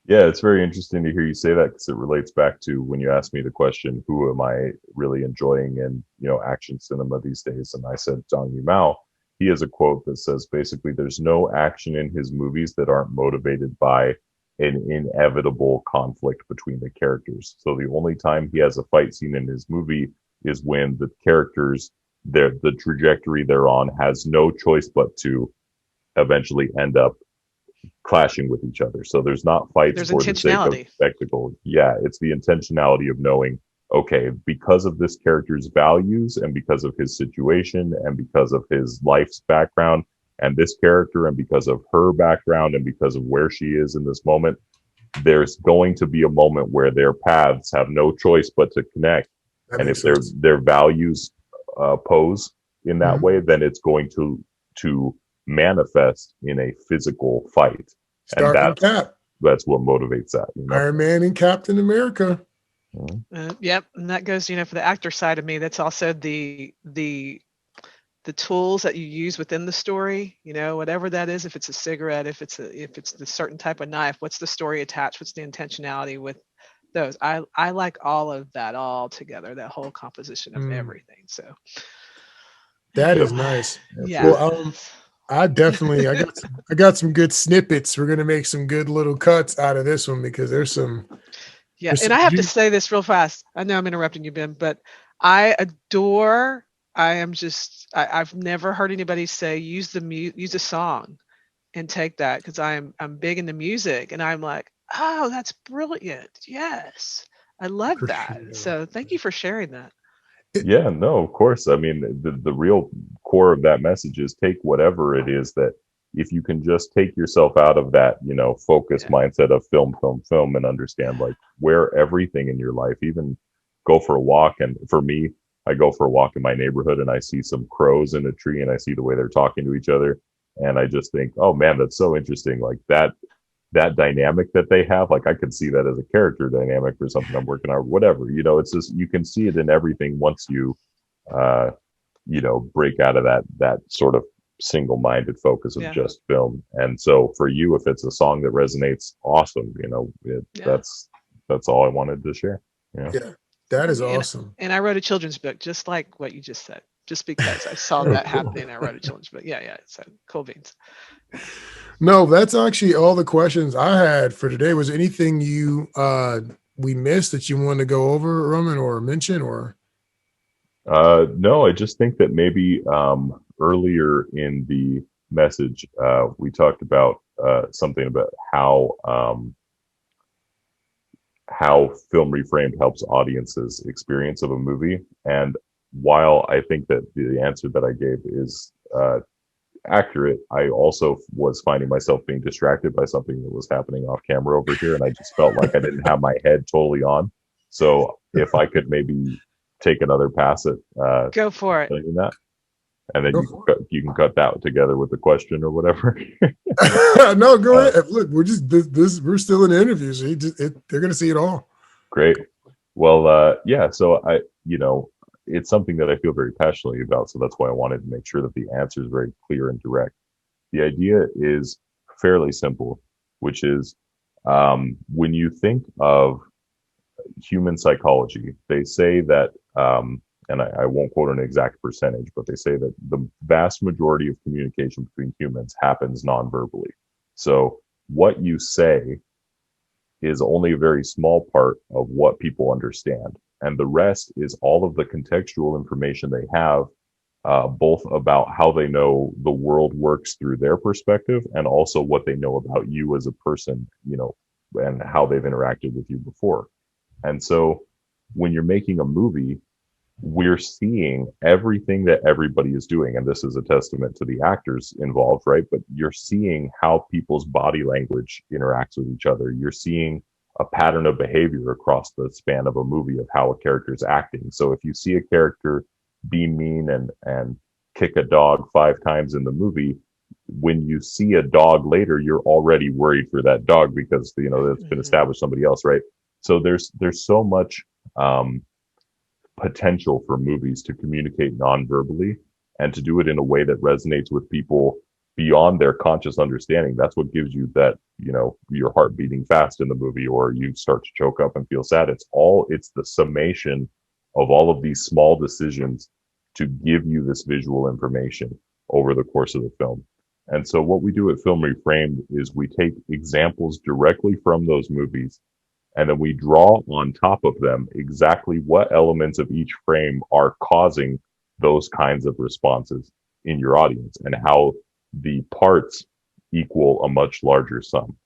yeah, it's very interesting to hear you say that, because it relates back to when you asked me the question, who am I really enjoying in action cinema these days? And I said Zhang Yimou. He has a quote that says basically there's no action in his movies that aren't motivated by an inevitable conflict between the characters. So the only time he has a fight scene in his movie is when the characters, the trajectory they're on has no choice but to eventually end up clashing with each other. So there's not fights for the sake of spectacle. Yeah, it's the intentionality of knowing, okay, because of this character's values and because of his situation and because of his life's background and this character and because of her background and because of where she is in this moment, there's going to be a moment where their paths have no choice but to connect. And if their values pose in that way, then it's going to manifest in a physical fight. Stark and Cap. That's what motivates that. Iron Man and Captain America. Yep, and that goes, for the actor side of me. That's also the the tools that you use within the story, whatever that is, if it's a cigarette, if it's a certain type of knife, what's the story attached, what's the intentionality with those. I like all of that all together, that whole composition of everything. So that is nice. Yeah. Well, I got some good snippets. We're gonna make some good little cuts out of this one because there's some. Yeah, and I have to say this real fast. I know I'm interrupting you, Ben, but I've never heard anybody say use a song and take that, because I'm big into music, and I'm like, oh, that's brilliant. Yes, I love that. So thank you for sharing that. Yeah, no, of course. I mean, the real core of that message is take whatever it is that, if you can just take yourself out of that, focused mindset of film, and understand like where everything in your life, even go for a walk. And for me, I go for a walk in my neighborhood and I see some crows in a tree and I see the way they're talking to each other. And I just think, oh man, that's so interesting. Like that dynamic that they have, like I could see that as a character dynamic for something I'm working on, whatever, it's just, you can see it in everything once you, break out of that sort of single-minded focus of just film. And so for you, if it's a song that resonates, awesome. That's all I wanted to share. Yeah, that is awesome. And I wrote a children's book, just like what you just said, just because I saw that happening. I wrote a children's book. Yeah. So cool beans. No, that's actually all the questions I had for today. Was there anything we missed that you wanted to go over, Roman, or mention, or? No, I just think that maybe earlier in the message, we talked about something about how Film Reframed helps audiences' experience of a movie. And while I think that the answer that I gave is accurate, I also was finding myself being distracted by something that was happening off camera over here, and I just felt like I didn't have my head totally on. So if I could maybe take another pass at go for it, that, and then you can cut that together with the question or whatever. No, go ahead. Look, we're just we're still in the interview, so they're going to see it all. Great. Well, yeah. So it's something that I feel very passionately about. So that's why I wanted to make sure that the answer is very clear and direct. The idea is fairly simple, which is when you think of human psychology, they say that, and I won't quote an exact percentage, but they say that the vast majority of communication between humans happens non-verbally. So what you say is only a very small part of what people understand. And the rest is all of the contextual information they have, both about how they know the world works through their perspective, and also what they know about you as a person, and how they've interacted with you before. And so when you're making a movie, we're seeing everything that everybody is doing. And this is a testament to the actors involved, right? But you're seeing how people's body language interacts with each other. You're seeing a pattern of behavior across the span of a movie of how a character is acting. So if you see a character be mean and kick a dog 5 times in the movie, when you see a dog later, you're already worried for that dog because, it's been established somebody else, right? So there's so much potential for movies to communicate non-verbally and to do it in a way that resonates with people beyond their conscious understanding. That's what gives you that, your heart beating fast in the movie, or you start to choke up and feel sad. It's the summation of all of these small decisions to give you this visual information over the course of the film. And so what we do at Film Reframed is we take examples directly from those movies, and then we draw on top of them exactly what elements of each frame are causing those kinds of responses in your audience, and how the parts equal a much larger sum.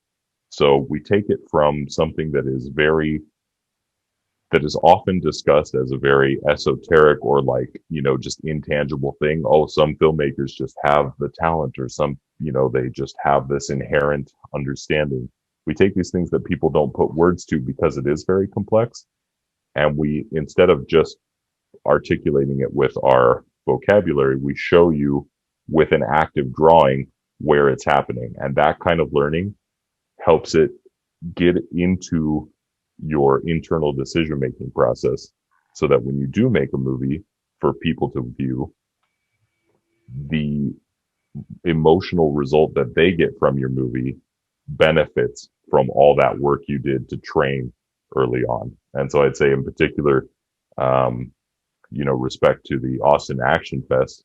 So we take it from something that is often discussed as a very esoteric or just intangible thing. Oh, some filmmakers just have the talent, or some, they just have this inherent understanding. We take these things that people don't put words to because it is very complex, and we, instead of just articulating it with our vocabulary, we show you with an active drawing where it's happening. And that kind of learning helps it get into your internal decision-making process, so that when you do make a movie for people to view, the emotional result that they get from your movie benefits from all that work you did to train early on. And so I'd say in particular, respect to the Austin Action Fest,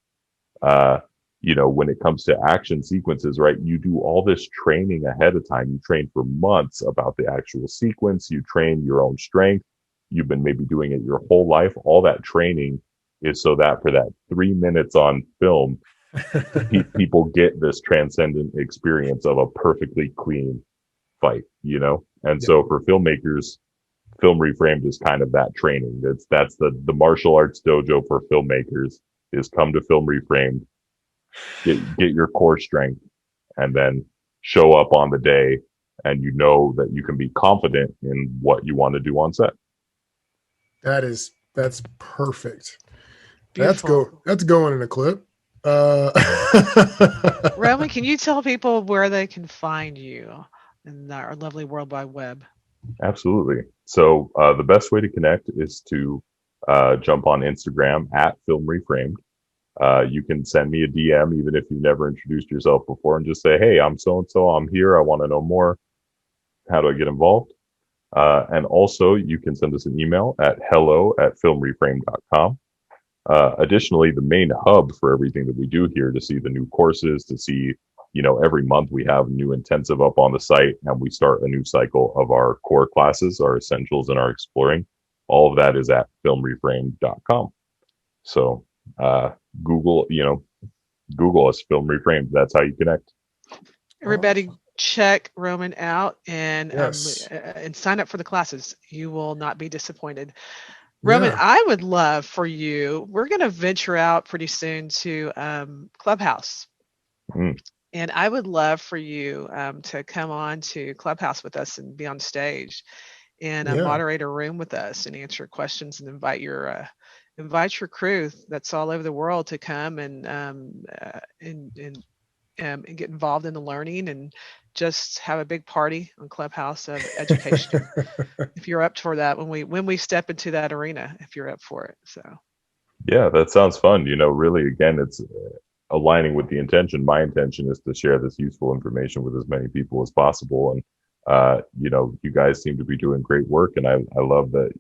when it comes to action sequences, right, you do all this training ahead of time. You train for months about the actual sequence. You train your own strength. You've been maybe doing it your whole life. All that training is so that for that 3 minutes on film, people get this transcendent experience of a perfectly clean fight, And so for filmmakers, Film Reframed is kind of that training. That's the martial arts dojo for filmmakers, is come to Film Reframed, get your core strength, and then show up on the day, and that you can be confident in what you want to do on set. That's perfect. Beautiful. That's going in a clip. Roman, can you tell people where they can find you in our lovely World Wide Web? Absolutely. So the best way to connect is to jump on Instagram at Film Reframed. You can send me a DM even if you've never introduced yourself before, and just say, hey, I'm so-and-so, I'm here, I want to know more. How do I get involved? And also you can send us an email at hello@filmreframed.com. Additionally, the main hub for everything that we do here, to see the new courses, to see, every month we have new intensive up on the site, and we start a new cycle of our core classes, our essentials, and our exploring. All of that is at filmreframed.com. So Google us, Film Reframed. That's how you connect. Everybody check Roman out and Yes. And sign up for the classes. You will not be disappointed. Roman, I would love for you, we're going to venture out pretty soon to Clubhouse. And I would love for you to come on to Clubhouse with us and be on stage and moderate a room with us and answer questions and invite your crew that's all over the world to come and get involved in the learning and just have a big party on Clubhouse of education. If you're up for that, when we step into that arena, if you're up for it. So yeah, that sounds fun. Really, again, it's aligning with the intention. My intention is to share this useful information with as many people as possible. And you guys seem to be doing great work, and I love that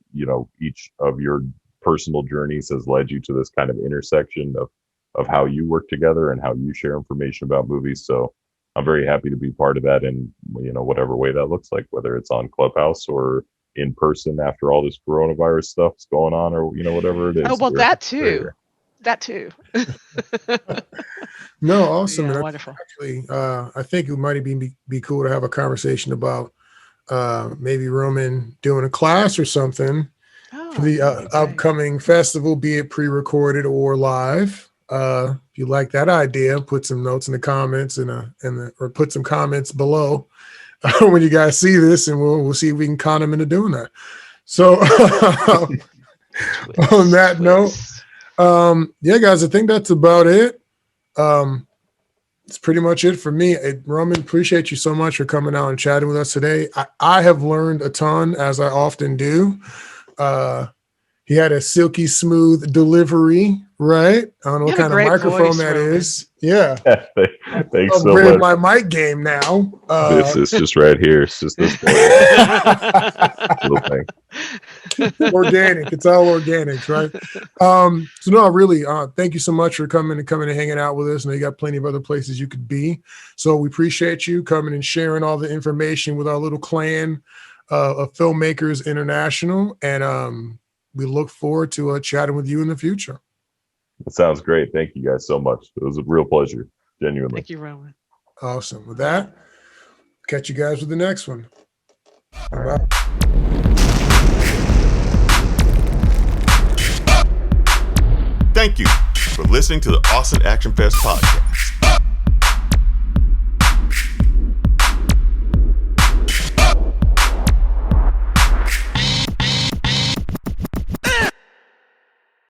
each of your personal journeys has led you to this kind of intersection of how you work together and how you share information about movies. So I'm very happy to be part of that in whatever way that looks like, whether it's on Clubhouse or in person after all this coronavirus stuff's going on, or whatever it is. Oh well, that too. No, awesome. Yeah, wonderful. Actually, I think it might be cool to have a conversation about maybe Roman doing a class or something for the upcoming festival, be it pre-recorded or live. If you like that idea, put some notes in the comments or put some comments below when you guys see this, and we'll see if we can con them into doing that. So on that note, guys, I think that's about it. It's pretty much it for me. Roman, appreciate you so much for coming out and chatting with us today. I have learned a ton, as I often do. He had a silky smooth delivery, right? I don't know what kind of microphone that is. Yeah. Thanks so much. My mic game now. This is just right here. It's just this little thing. Organic. It's all organic, right? So no, really, thank you so much for coming and hanging out with us. I know you got plenty of other places you could be. So we appreciate you coming and sharing all the information with our little clan of Filmmakers International. And we look forward to chatting with you in the future. It sounds great. Thank you guys so much. It was a real pleasure. Genuinely. Thank you, Roman. Awesome. With that, catch you guys with the next one. All right. Thank you for listening to the Austin Action Fest podcast.